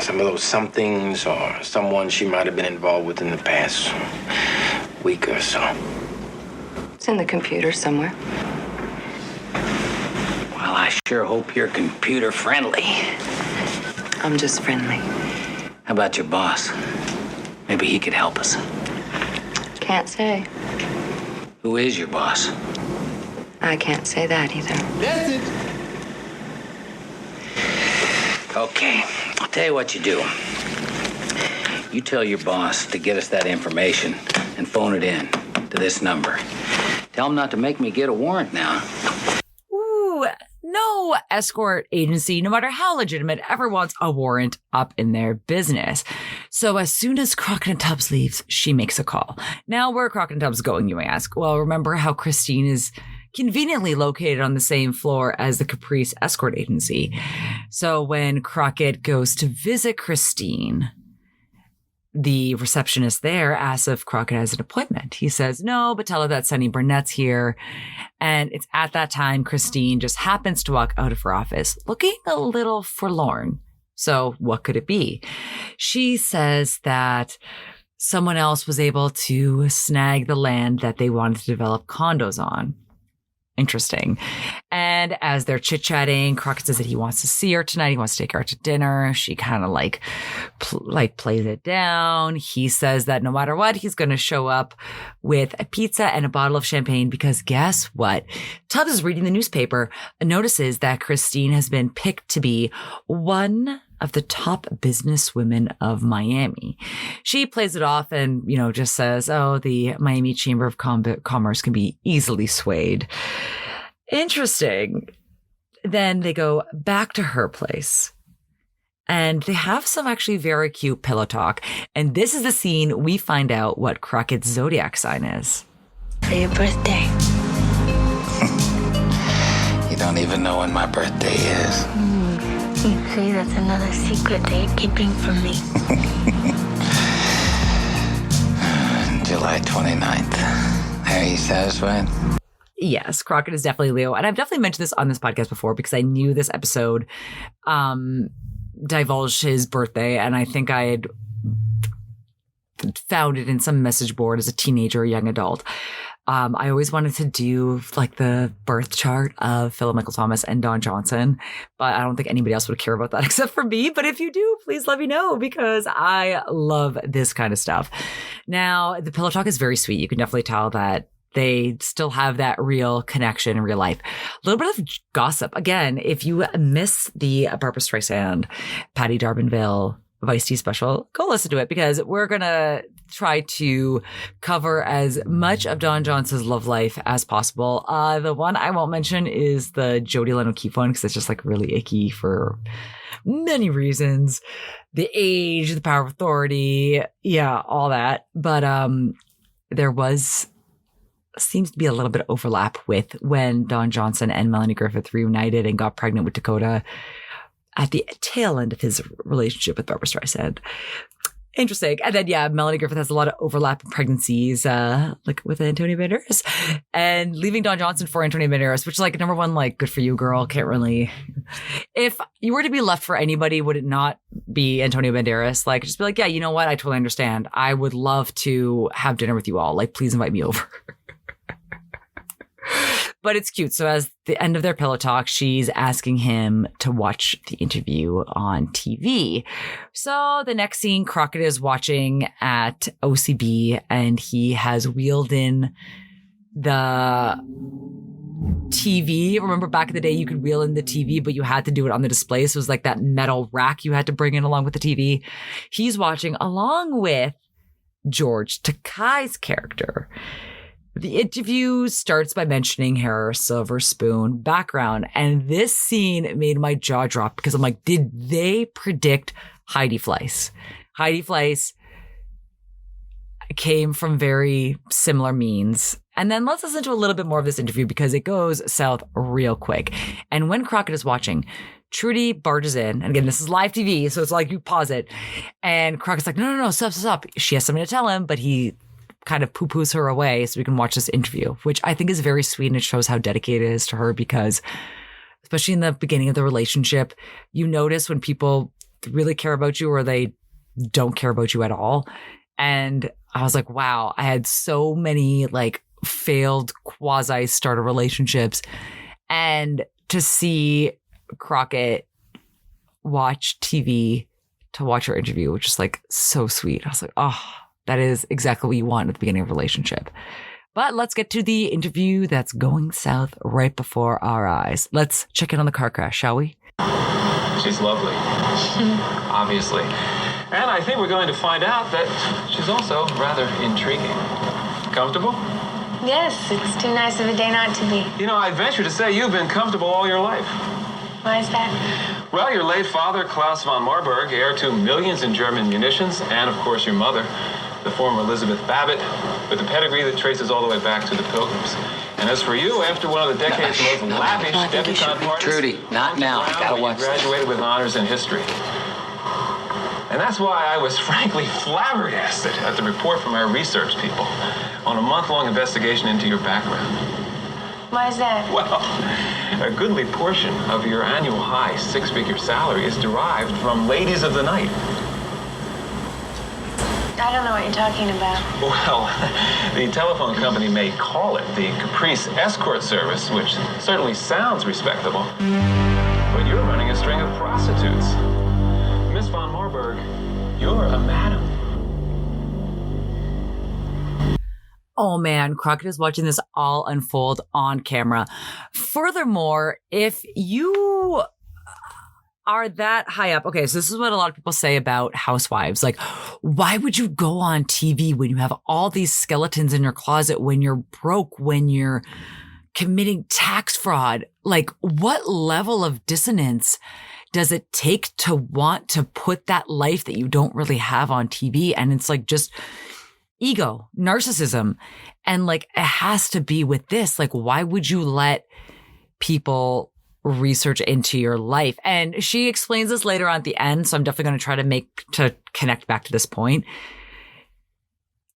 some of those somethings or someone she might have been involved with in the past week or so? It's in the computer somewhere. Well, I sure hope you're computer friendly. I'm just friendly. How about your boss? Maybe he could help us. Can't say. Who is your boss? I can't say that either. That's it. Okay, I'll tell you what you do. You tell your boss to get us that information and phone it in to this number. Tell him not to make me get a warrant now. Ooh, no escort agency, no matter how legitimate, ever wants a warrant up in their business. So as soon as Crockett Tubbs leaves, she makes a call. Now, where are Crockett Tubbs going, you may ask? Well, remember how Christine is conveniently located on the same floor as the Caprice escort agency. So when Crockett goes to visit Christine, the receptionist there asks if Crockett has an appointment. He says no, but tell her that Sonny Burnett's here. And it's at that time Christine just happens to walk out of her office looking a little forlorn. So what could it be? She says that someone else was able to snag the land that they wanted to develop condos on. Interesting. And as they're chit-chatting, Crockett says that he wants to see her tonight. He wants to take her out to dinner. She kind of like plays it down. He says that no matter what, he's going to show up with a pizza and a bottle of champagne because guess what? Tubbs is reading the newspaper and notices that Christine has been picked to be one of the top businesswomen of Miami. She plays it off and, just says, oh, the Miami Chamber of Commerce can be easily swayed. Interesting. Then they go back to her place and they have some actually very cute pillow talk. And this is the scene we find out what Crockett's zodiac sign is. For your birthday. You don't even know when my birthday is. You see, that's another secret that you're keeping from me. July 29th. Are you satisfied? Yes, Crockett is definitely Leo. And I've definitely mentioned this on this podcast before because I knew this episode divulged his birthday. And I think I had found it in some message board as a teenager or young adult. I always wanted to do like the birth chart of Philip Michael Thomas and Don Johnson, but I don't think anybody else would care about that except for me. But if you do, please let me know because I love this kind of stuff. Now, the pillow talk is very sweet. You can definitely tell that they still have that real connection in real life. A little bit of gossip. Again, if you miss the Barbra Streisand, Patty D'Arbanville Vice T special, go listen to it because we're going to try to cover as much of Don Johnson's love life as possible. The one I won't mention is the Jodie Lynn O'Keefe one because it's just like really icky for many reasons. The age, the power of authority, yeah, all that. But there seems to be a little bit of overlap with when Don Johnson and Melanie Griffith reunited and got pregnant with Dakota at the tail end of his relationship with Barbra Streisand. Interesting. And then, yeah, Melanie Griffith has a lot of overlap in pregnancies, like with Antonio Banderas, and leaving Don Johnson for Antonio Banderas, which is like, number one, like, good for you, girl. Can't really. If you were to be left for anybody, would it not be Antonio Banderas? Like, just be like, yeah, you know what? I totally understand. I would love to have dinner with you all. Like, please invite me over. But it's cute. So as the end of their pillow talk, she's asking him to watch the interview on TV. So the next scene, Crockett is watching at OCB and he has wheeled in the TV. Remember back in the day, you could wheel in the TV, but you had to do it on the display. So it was like that metal rack you had to bring in along with the TV. He's watching along with George Takei's character. The interview starts by mentioning her silver spoon background. And this scene made my jaw drop because I'm like, did they predict Heidi Fleiss? Heidi Fleiss came from very similar means. And then let's listen to a little bit more of this interview because it goes south real quick. And when Crockett is watching, Trudy barges in. And again, this is live TV, so it's like you pause it. And Crockett's like, no, stop. She has something to tell him, but he kind of poo-poos her away so we can watch this interview, which I think is very sweet and it shows how dedicated it is to her because especially in the beginning of the relationship, you notice when people really care about you or they don't care about you at all. And I was like, wow, I had so many like failed quasi starter relationships. And to see Crockett watch TV to watch her interview, which is like so sweet. I was like, oh, that is exactly what you want at the beginning of a relationship. But let's get to the interview that's going south right before our eyes. Let's check in on the car crash, shall we? She's lovely, obviously. And I think we're going to find out that she's also rather intriguing. Comfortable? Yes, it's too nice of a day not to be. You know, I'd venture to say you've been comfortable all your life. Why is that? Well, your late father, Klaus von Marburg, heir to millions in German munitions, and of course your mother, the former Elizabeth Babbitt, with a pedigree that traces all the way back to the Pilgrims. And as for you, after one of the decade's most lavish debutante parties... Trudy, not now. Gotta watch this. Graduated with honors in history. And that's why I was frankly flabbergasted at the report from our research people on a month-long investigation into your background. Why is that? Well, a goodly portion of your annual high six-figure salary is derived from ladies of the night. I don't know what you're talking about. Well, the telephone company may call it the Caprice escort service, which certainly sounds respectable. But you're running a string of prostitutes. Miss von Marburg, you're a madam. Oh man, Crockett is watching this all unfold on camera. Furthermore, if you are that high up, okay, so this is what a lot of people say about housewives. Like, why would you go on TV when you have all these skeletons in your closet, when you're broke, when you're committing tax fraud? Like, what level of dissonance does it take to want to put that life that you don't really have on TV? And it's like just ego, narcissism. And like, it has to be with this. Like, why would you let people research into your life? And she explains this later on at the end. So I'm definitely going to try to connect back to this point.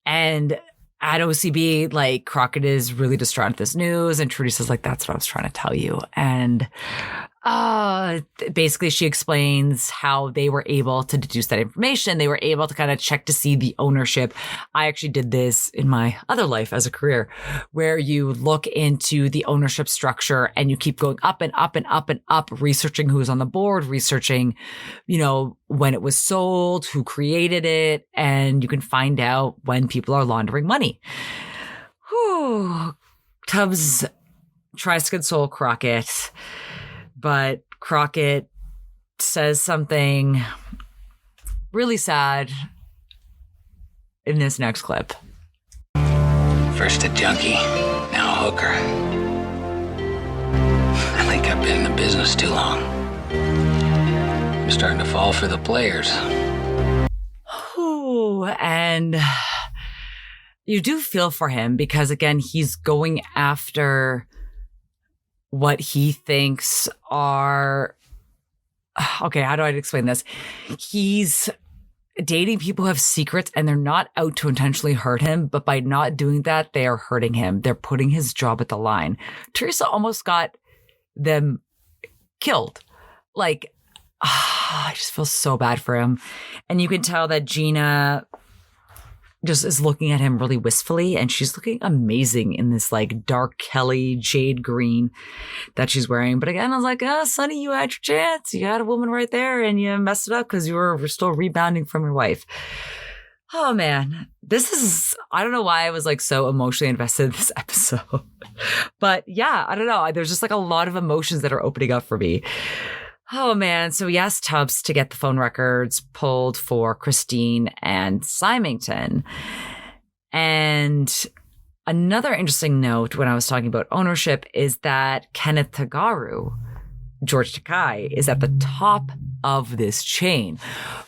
And at OCB, like, Crockett is really distraught at this news. And Trudy says, like, that's what I was trying to tell you. And basically she explains how they were able to deduce that information. They were able to kind of check to see the ownership. I actually did this in my other life as a career, where you look into the ownership structure and you keep going up and up and up and up, researching who's on the board, researching, you know, when it was sold, who created it, and you can find out when people are laundering money. Whew. Tubbs tries to console Crockett, but Crockett says something really sad in this next clip. First a junkie, now a hooker. I think I've been in the business too long. I'm starting to fall for the players. Ooh, and you do feel for him because, again, he's going after what he thinks are, okay, how do I explain this? He's dating people who have secrets and they're not out to intentionally hurt him, but by not doing that, they are hurting him. They're putting his job at the line. Teresa almost got them killed. Like, I just feel so bad for him. And you can tell that Gina just is looking at him really wistfully, and she's looking amazing in this like dark Kelly jade green that she's wearing. But again, I was like, Sonny, you had your chance. You had a woman right there and you messed it up because you were still rebounding from your wife. Oh man, I don't know why I was like so emotionally invested in this episode. But yeah, I don't know. There's just like a lot of emotions that are opening up for me. Oh man. So he asked Tubbs to get the phone records pulled for Christine and Symington. And another interesting note when I was talking about ownership is that Kenneth Tagaru, George Takei, is at the top of this chain.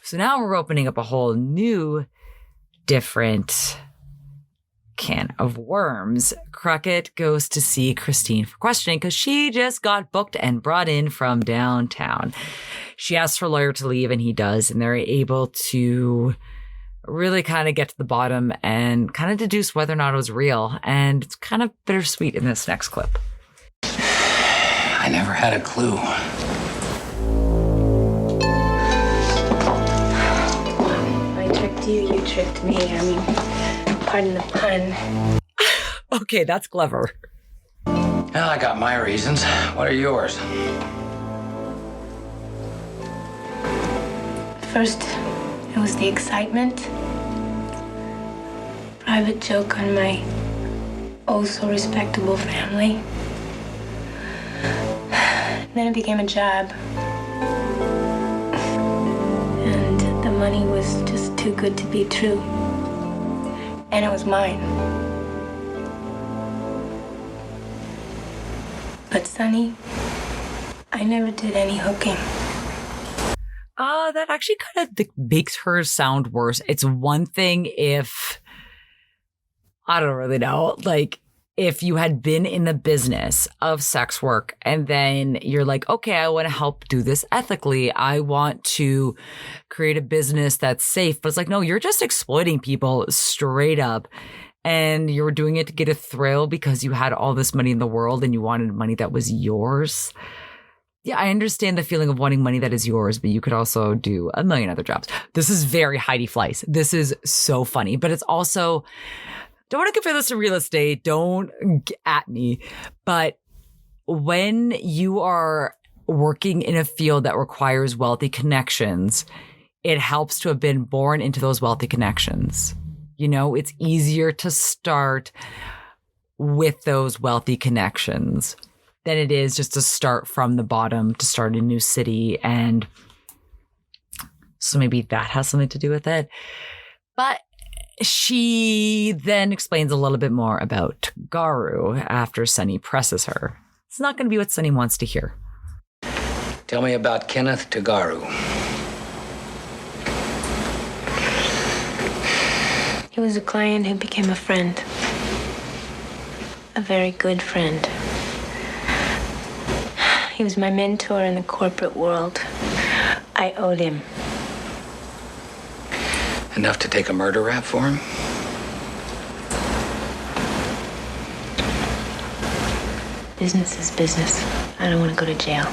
So now we're opening up a whole new, different can of worms. Crockett goes to see Christine for questioning because she just got booked and brought in from downtown. She asks her lawyer to leave and he does, and they're able to really kind of get to the bottom and kind of deduce whether or not it was real. And it's kind of bittersweet in this next clip. I never had a clue. I tricked you, you tricked me. I mean, pardon the pun. Okay, that's clever. Well, I got my reasons. What are yours? First, it was the excitement. Private joke on my oh-so-respectable family. Then it became a job. And the money was just too good to be true. And it was mine. But Sonny, I never did any hooking. That actually kind of makes her sound worse. It's one thing if, I don't really know, like if you had been in the business of sex work and then you're like, okay, I want to help do this ethically. I want to create a business that's safe. But it's like, no, you're just exploiting people straight up. And you were doing it to get a thrill because you had all this money in the world and you wanted money that was yours. Yeah, I understand the feeling of wanting money that is yours, but you could also do a million other jobs. This is very Heidi Fleiss. This is so funny, but it's also, don't want to compare this to real estate. Don't at me. But when you are working in a field that requires wealthy connections, it helps to have been born into those wealthy connections. You know, it's easier to start with those wealthy connections than it is just to start from the bottom, to start a new city. And so maybe that has something to do with it. But she then explains a little bit more about Tagaru after Sonny presses her. It's not going to be what Sonny wants to hear. Tell me about Kenneth Tagaru. He was a client who became a friend. A very good friend. He was my mentor in the corporate world. I owed him. Enough to take a murder rap for him? Business is business. I don't want to go to jail.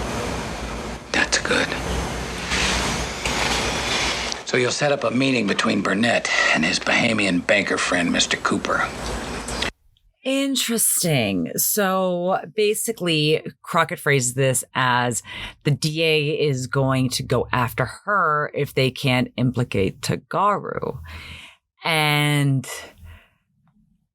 That's good. So you'll set up a meeting between Burnett and his Bahamian banker friend, Mr. Cooper. Interesting. So basically, Crockett phrases this as the DA is going to go after her if they can't implicate Tagaru. And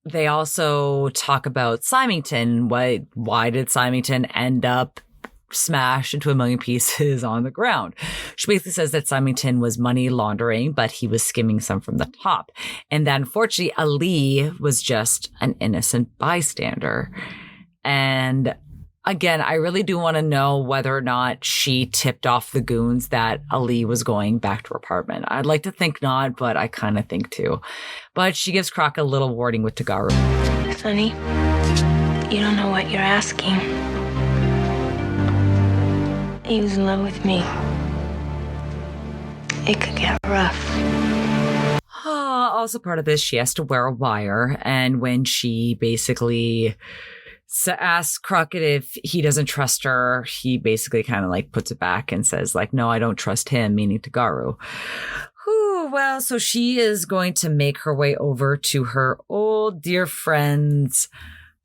they also talk about Symington. Why did Symington end up smashed into a million pieces on the ground? She basically says that Symington was money laundering, but he was skimming some from the top. And that unfortunately, Ali was just an innocent bystander. And again, I really do want to know whether or not she tipped off the goons that Ali was going back to her apartment. I'd like to think not, but I kind of think too. But she gives Crock a little warning with Tagaru. Sonny, you don't know what you're asking. He was in love with me. It could get rough. also part of this, she has to wear a wire. And when she basically asks Crockett if he doesn't trust her, he basically kind of like puts it back and says like, no, I don't trust him, meaning Tagaru. Well, so she is going to make her way over to her old dear friend's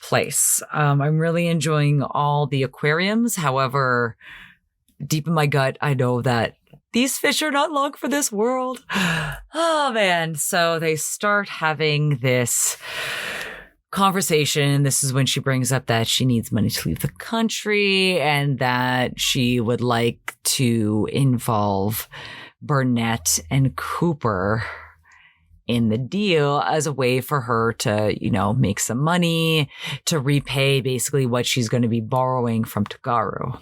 place. I'm really enjoying all the aquariums. However, deep in my gut, I know that these fish are not long for this world. Oh, man. So they start having this conversation. This is when she brings up that she needs money to leave the country and that she would like to involve Burnett and Cooper in the deal as a way for her to, make some money to repay basically what she's going to be borrowing from Tagaru.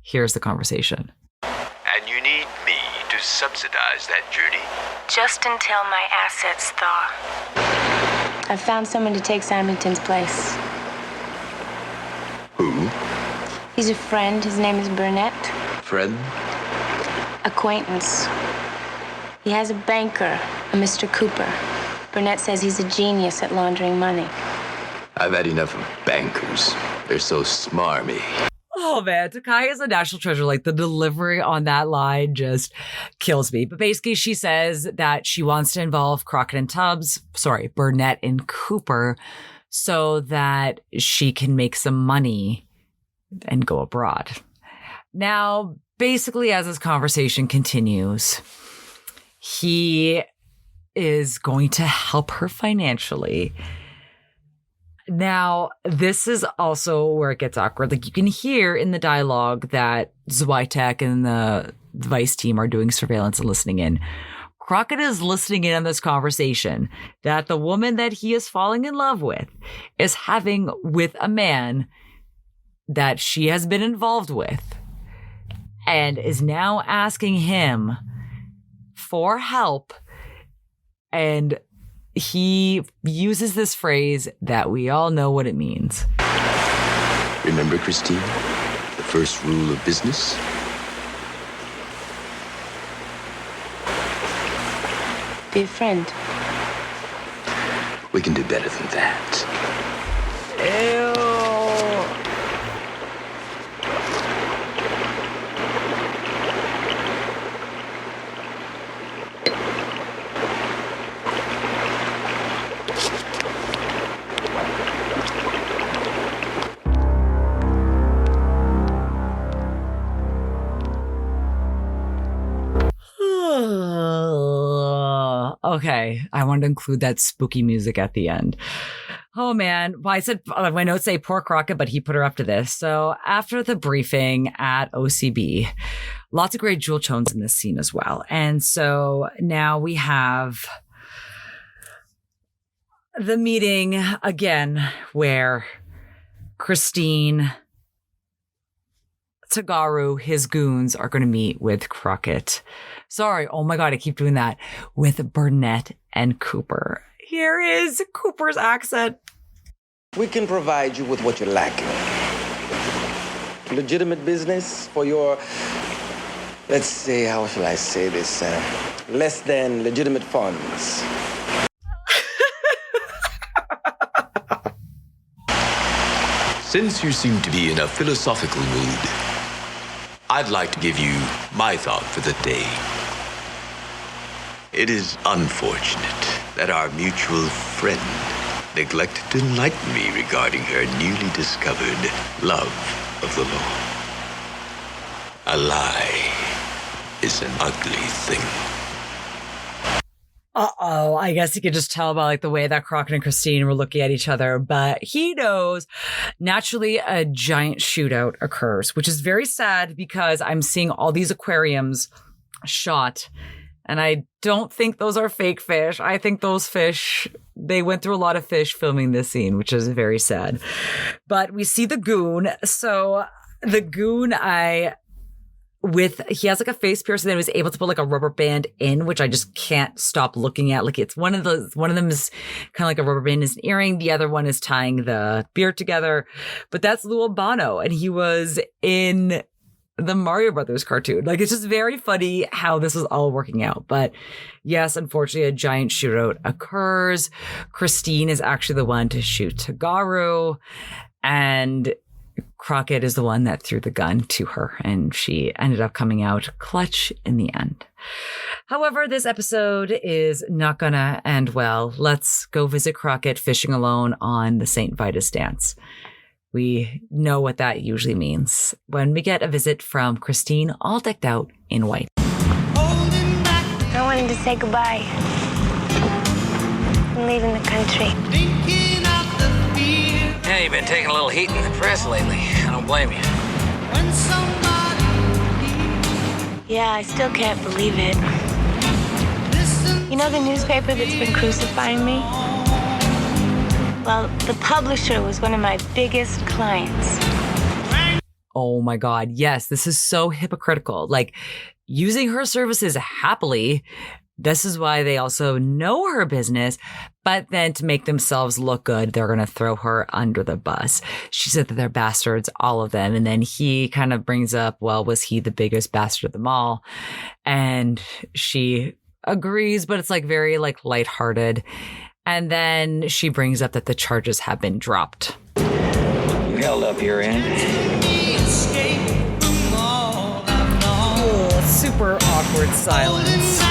Here's the conversation. And you need me to subsidize that journey? Just until my assets thaw. I've found someone to take Symington's place. Who? He's a friend. His name is Burnett. Friend? Acquaintance. He has a banker, a Mr. Cooper. Burnett says he's a genius at laundering money. I've had enough of bankers. They're so smarmy. Oh, man, Takei is a national treasure. Like, the delivery on that line just kills me. But basically, she says that she wants to involve Crockett and Burnett and Cooper so that she can make some money and go abroad. Now, basically, as this conversation continues, he is going to help her financially. Now, this is also where it gets awkward. Like, you can hear in the dialogue that Zwitek and the Vice team are doing surveillance and listening in. Crockett is listening in on this conversation that the woman that he is falling in love with is having with a man that she has been involved with and is now asking him for help. And he uses this phrase that we all know what it means. Remember, Christine, the first rule of business? Be a friend. We can do better than that. Ew. Okay, I wanted to include that spooky music at the end. Oh, man. Well, I said, my notes say poor Crockett, but he put her up to this. So after the briefing at OCB, lots of great jewel tones in this scene as well. And so now we have the meeting again where Christine, Tagaru, his goons are going to meet with Crockett. Sorry. Oh my God. I keep doing that with Burnett and Cooper. Here is Cooper's accent. We can provide you with what you're lacking. Legitimate business for your, let's say, how shall I say this, less than legitimate funds. Since you seem to be in a philosophical mood, I'd like to give you my thought for the day. It is unfortunate that our mutual friend neglected to enlighten me regarding her newly discovered love of the law. A lie is an ugly thing. Uh-oh, I guess you could just tell by like the way that Crockett and Christine were looking at each other, but he knows. Naturally, a giant shootout occurs, which is very sad because I'm seeing all these aquariums shot, and I don't think those are fake fish. I think those fish, they went through a lot of fish filming this scene, which is very sad. But we see the goon. So the goon, he has like a face piercing that was able to put like a rubber band in, which I just can't stop looking at. Like, it's one of them is kind of like a rubber band is an earring. The other one is tying the beard together, but that's Lou Albano. And he was in the Mario Brothers cartoon. Like, it's just very funny how this is all working out. But yes, unfortunately, a giant shootout occurs. Christine is actually the one to shoot Tagaru, and Crockett is the one that threw the gun to her, and she ended up coming out clutch in the end. However, this episode is not gonna end well. Let's go visit Crockett fishing alone on the St. Vitus dance. We know what that usually means when we get a visit from Christine, all decked out in white. I wanted to say goodbye. I'm leaving the country. Yeah, you've been taking a little heat in the press lately. I don't blame you. Yeah, I still can't believe it. You know the newspaper that's been crucifying me? Well, the publisher was one of my biggest clients. Oh my God. Yes, this is so hypocritical. Like, using her services happily. This is why they also know her business, but then to make themselves look good, they're going to throw her under the bus. She said that they're bastards, all of them. And then he kind of brings up, well, was he the biggest bastard of them all? And she agrees, but it's like very like lighthearted. And then she brings up that the charges have been dropped. You held up your end. Ugh, super awkward silence.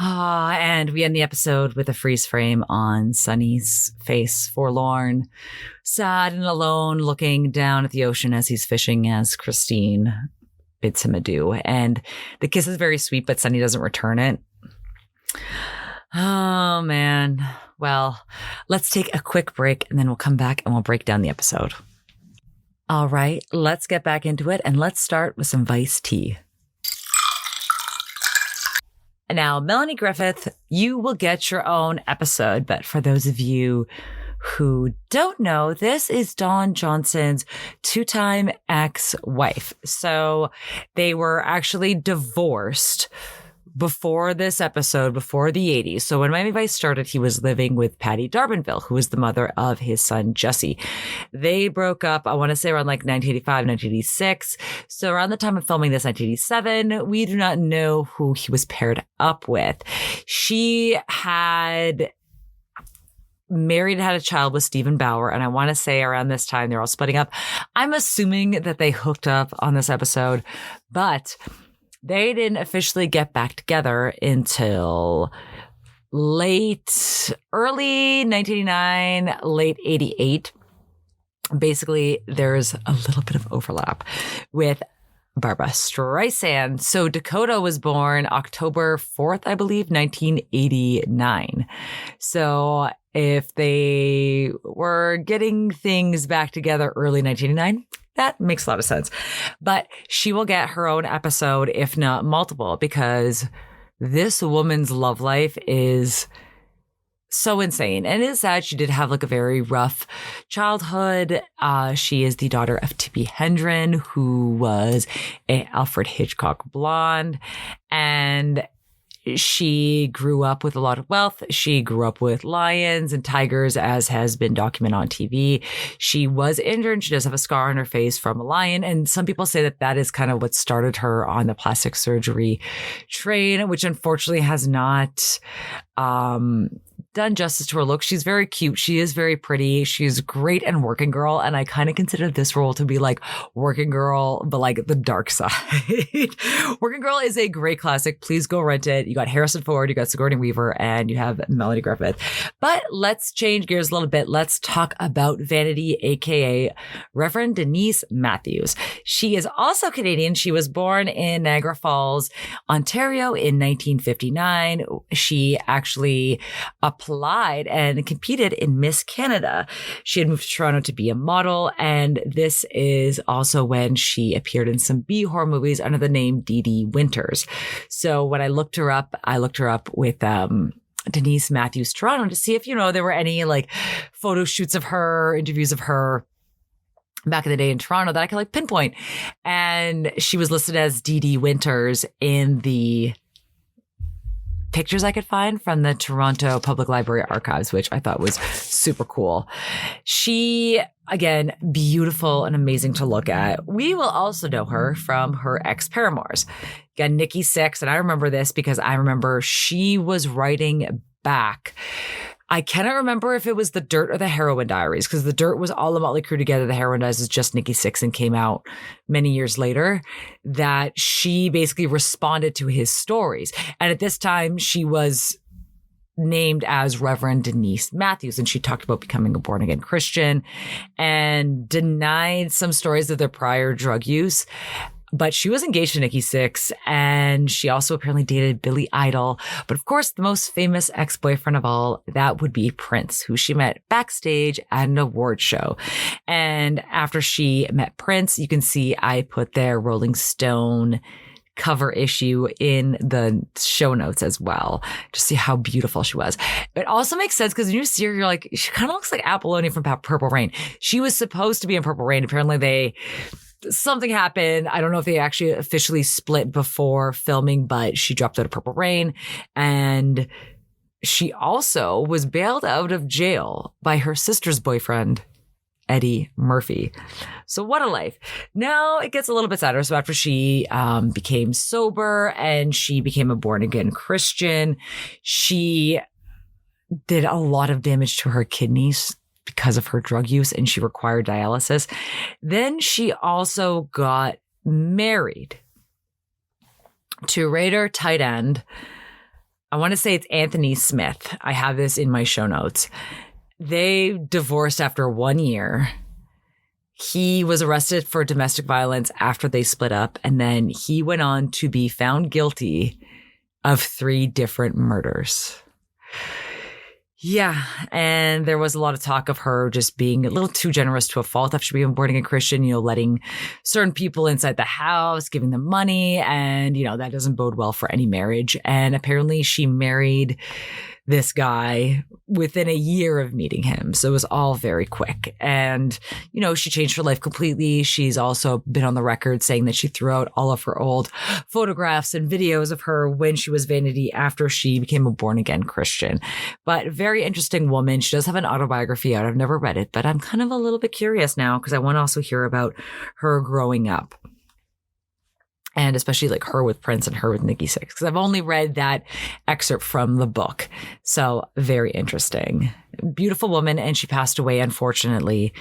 And we end the episode with a freeze frame on Sunny's face, forlorn, sad and alone, looking down at the ocean as he's fishing as Christine bids him adieu. And the kiss is very sweet, but Sunny doesn't return it. Oh, man. Well, let's take a quick break and then we'll come back and we'll break down the episode. All right, let's get back into it and let's start with some Vice tea. Now, Melanie Griffith, you will get your own episode, but for those of you who don't know, this is Don Johnson's two-time ex-wife. So they were actually divorced before this episode, before the 80s. So when Miami Vice started, he was living with Patty D'Arbanville, who was the mother of his son, Jesse. They broke up, I want to say around like 1985, 1986. So around the time of filming this, 1987, we do not know who he was paired up with. She had married and had a child with Stephen Bauer. And I want to say around this time, they're all splitting up. I'm assuming that they hooked up on this episode, but they didn't officially get back together until early 1989, late 88. Basically, there's a little bit of overlap with Barbra Streisand. So Dakota was born October 4th, I believe, 1989. So if they were getting things back together early 1989, that makes a lot of sense. But she will get her own episode, if not multiple, because this woman's love life is so insane. And it is sad. She did have like a very rough childhood. She is the daughter of Tippi Hedren, who was an Alfred Hitchcock blonde. And she grew up with a lot of wealth. She grew up with lions and tigers, as has been documented on TV. She was injured and she does have a scar on her face from a lion. And some people say that that is kind of what started her on the plastic surgery train, which unfortunately has not done justice to her look. She's very cute. She is very pretty. She's great in Working Girl. And I kind of consider this role to be like Working Girl, but like the dark side. Working Girl is a great classic. Please go rent it. You got Harrison Ford, you got Sigourney Weaver, and you have Melanie Griffith. But let's change gears a little bit. Let's talk about Vanity, aka Reverend Denise Matthews. She is also Canadian. She was born in Niagara Falls, Ontario in 1959. She actually applied and competed in Miss Canada. She had moved to Toronto to be a model, and this is also when she appeared in some B-horror movies under the name Dee Dee Winters. So when I looked her up with Denise Matthews Toronto to see if, there were any like photo shoots of her, interviews of her back in the day in Toronto that I could like pinpoint. And she was listed as Dee Dee Winters in the pictures I could find from the Toronto Public Library archives, which I thought was super cool. She, again, beautiful and amazing to look at. We will also know her from her ex-paramours. Again, Nikki Sixx, and I remember this because I remember she was writing back. I cannot remember if it was The Dirt or The Heroin Diaries, because The Dirt was all the Motley Crue together. The Heroin Diaries is just Nikki Sixx and came out many years later, that she basically responded to his stories. And at this time, she was named as Reverend Denise Matthews, and she talked about becoming a born-again Christian and denied some stories of their prior drug use. But she was engaged to Nikki Sixx, and she also apparently dated Billy Idol. But of course, the most famous ex-boyfriend of all, that would be Prince, who she met backstage at an award show. And after she met Prince, you can see I put their Rolling Stone cover issue in the show notes as well, to see how beautiful she was. It also makes sense because when you see her, you're like, she kind of looks like Apollonia from Purple Rain. She was supposed to be in Purple Rain. Apparently something happened. I don't know if they actually officially split before filming, but she dropped out of Purple Rain. And she also was bailed out of jail by her sister's boyfriend, Eddie Murphy. So what a life. Now it gets a little bit sadder. So after she became sober and she became a born-again Christian, she did a lot of damage to her kidneys because of her drug use, and she required dialysis. Then she also got married to Raider tight end. I want to say it's Anthony Smith. I have this in my show notes. They divorced after 1 year. He was arrested for domestic violence after they split up, and then he went on to be found guilty of 3 different murders. Yeah, and there was a lot of talk of her just being a little too generous to a fault after she became a born-again Christian, letting certain people inside the house, giving them money, and, that doesn't bode well for any marriage. And apparently she married this guy within a year of meeting him. So it was all very quick. And, she changed her life completely. She's also been on the record saying that she threw out all of her old photographs and videos of her when she was Vanity after she became a born-again Christian. But very interesting woman. She does have an autobiography out. I've never read it, but I'm kind of a little bit curious now because I want to also hear about her growing up. And especially like her with Prince and her with Nikki Sixx, because I've only read that excerpt from the book. So very interesting. Beautiful woman. And she passed away, unfortunately,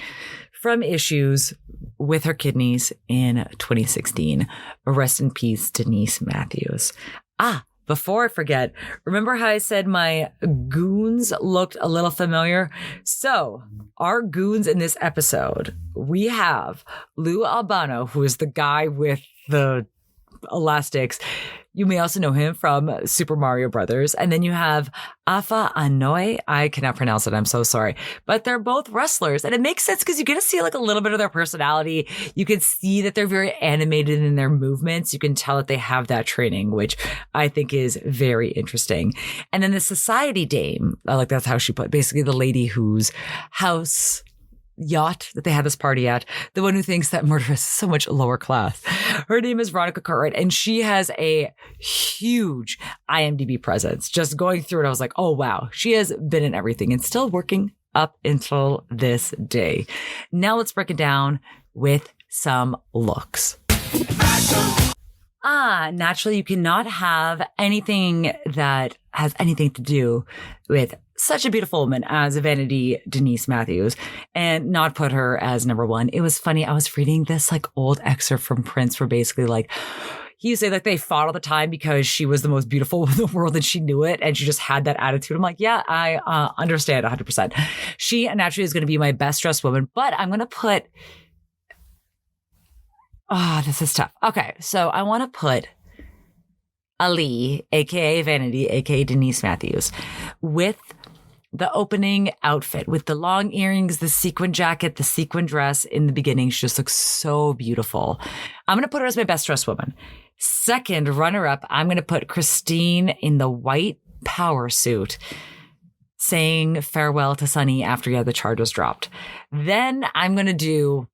from issues with her kidneys in 2016. Rest in peace, Denise Matthews. Before I forget, remember how I said my goons looked a little familiar? So our goons in this episode, we have Lou Albano, who is the guy with the elastics. You may also know him from Super Mario Brothers. And then you have Afa Anoy. I cannot pronounce it. I'm so sorry. But they're both wrestlers. And it makes sense because you get to see like a little bit of their personality. You can see that they're very animated in their movements. You can tell that they have that training, which I think is very interesting. And then the society dame, that's how she put it, basically the lady whose house yacht that they had this party at, the one who thinks that murder is so much lower class. Her name is Veronica Cartwright, and she has a huge IMDb presence. Just going through it, I was like, oh wow, she has been in everything and still working up until this day. Now let's break it down with some looks. Naturally, you cannot have anything that has anything to do with such a beautiful woman as Vanity Denise Matthews and not put her as number one. It was funny. I was reading this old excerpt from Prince where basically he used to say they fought all the time because she was the most beautiful woman in the world and she knew it and she just had that attitude. I'm like, yeah, I understand 100%. She naturally is going to be my best dressed woman, but I'm going to put... this is tough. Okay, so I want to put Ali, aka Vanity, aka Denise Matthews, with the opening outfit, with the long earrings, the sequin jacket, the sequin dress in the beginning. She just looks so beautiful. I'm going to put her as my best dressed woman. Second runner-up, I'm going to put Christine in the white power suit, saying farewell to Sonny after he had the charges dropped. Then I'm going to do...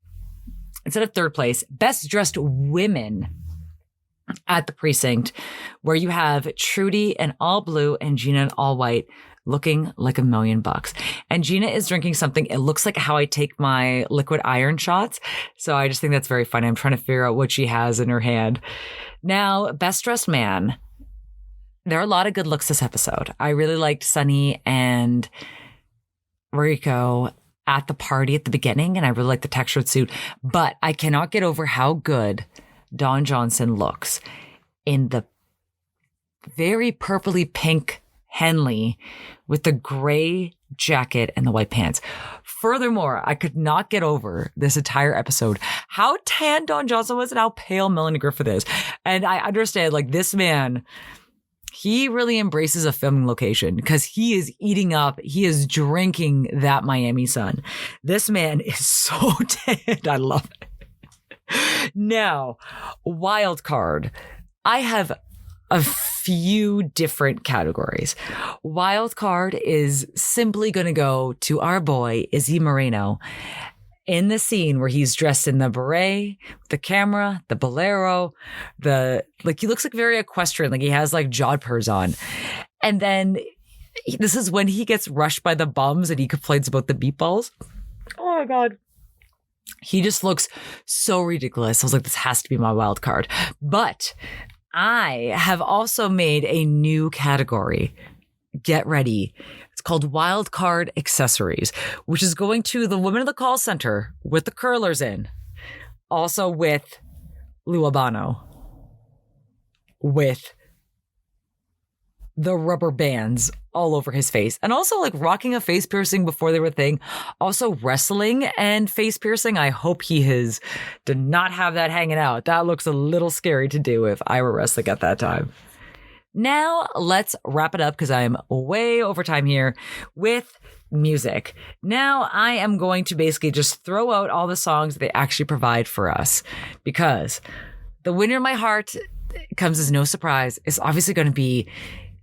instead of third place, best dressed women, at the precinct where you have Trudy in all blue and Gina in all white, looking like $1,000,000. And Gina is drinking something. It looks like how I take my liquid iron shots. So I just think that's very funny. I'm trying to figure out what she has in her hand. Now, Best Dressed Man. There are a lot of good looks this episode. I really liked Sunny and Rico at the party at the beginning, and I really like the textured suit. But I cannot get over how good Don Johnson looks in the very purpley pink Henley with the gray jacket and the white pants. Furthermore, I could not get over this entire episode how tan Don Johnson was and how pale Melanie Griffith is. And I understand, like, this man, he really embraces a filming location because he is eating up, he is drinking that Miami sun. This man is so tan. I love it. Now, wild card. I have a few different categories. Wild card is simply going to go to our boy, Izzy Moreno, in the scene where he's dressed in the beret, the camera, the bolero, he looks like very equestrian, like he has like jodhpurs on. And then this is when he gets rushed by the bums and he complains about the meatballs. Oh my God. He just looks so ridiculous. I was like, this has to be my wild card. But I have also made a new category. Get ready. It's called Wild Card Accessories, which is going to the woman in the call center with the curlers in. Also with Lou Albano. With the rubber bands all over his face. And also like rocking a face piercing before they were a thing. Also wrestling and face piercing. I hope he did not have that hanging out. That looks a little scary to do if I were wrestling at that time. Now let's wrap it up because I am way over time here with music. Now I am going to basically just throw out all the songs that they actually provide for us because the winner in my heart comes as no surprise. It's obviously going to be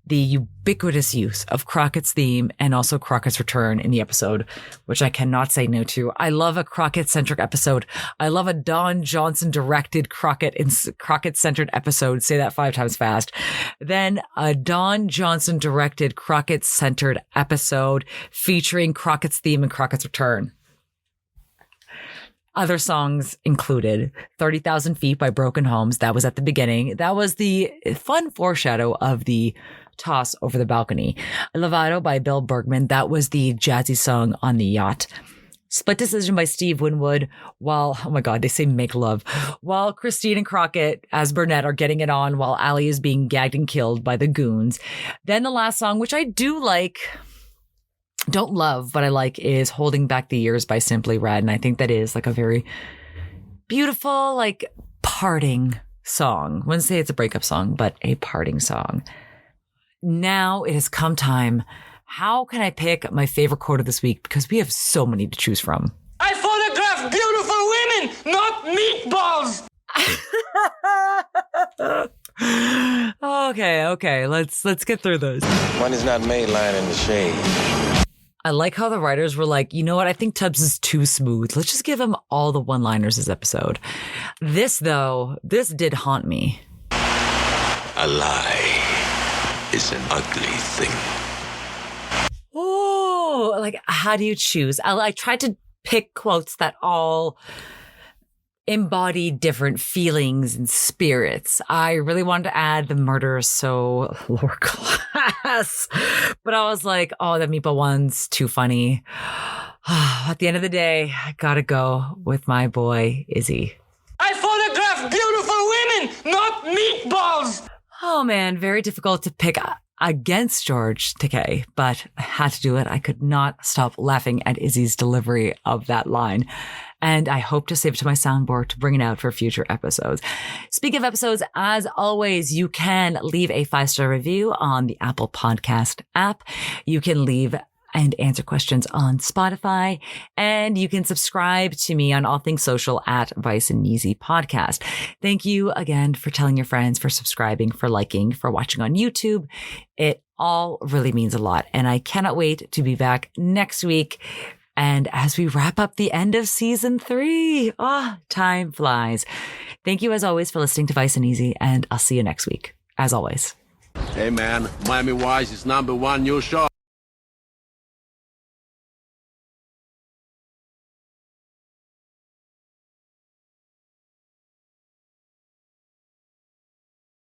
the ubiquitous use of Crockett's theme and also Crockett's return in the episode, which I cannot say no to. I love a Crockett-centric episode. I love a Don Johnson-directed Crockett-centered episode. Say that 5 times fast. Then a Don Johnson-directed Crockett-centered episode featuring Crockett's theme and Crockett's return. Other songs included 30,000 Feet by Broken Homes. That was at the beginning. That was the fun foreshadow of the toss over the balcony. Lovato by Bill Bergman. That was the jazzy song on the yacht. Split Decision by Steve Winwood. While, oh my God, they say make love. While Christine and Crockett as Burnett are getting it on while Allie is being gagged and killed by the goons. Then the last song, which I do like, don't love, but I like, is Holding Back the Years by Simply Red. And I think that is like a very beautiful, like parting song. I wouldn't say it's a breakup song, but a parting song. Now it has come time. How can I pick my favorite quote of this week? Because we have so many to choose from. I photograph beautiful women, not meatballs. Okay. Let's get through those. One is not made lying in the shade. I like how the writers were like, you know what? I think Tubbs is too smooth. Let's just give him all the one-liners this episode. This did haunt me. A lie is an ugly thing. Oh, like, how do you choose? I tried to pick quotes that all embody different feelings and spirits. I really wanted to add the murder so lower class, but I was like, oh, that meatball one's too funny. At the end of the day, I gotta go with my boy, Izzy. I photograph beautiful women, not meatballs. Oh man, very difficult to pick against George Takei, but I had to do it. I could not stop laughing at Izzy's delivery of that line. And I hope to save it to my soundboard to bring it out for future episodes. Speaking of episodes, as always, you can leave a 5-star review on the Apple Podcast app. You can leave and answer questions on Spotify. And you can subscribe to me on all things social at Vice and Easy Podcast. Thank you again for telling your friends, for subscribing, for liking, for watching on YouTube. It all really means a lot. And I cannot wait to be back next week. And as we wrap up the end of season 3, time flies. Thank you as always for listening to Vice and Easy, and I'll see you next week. As always. Hey man, Miami Vice is #1 new show.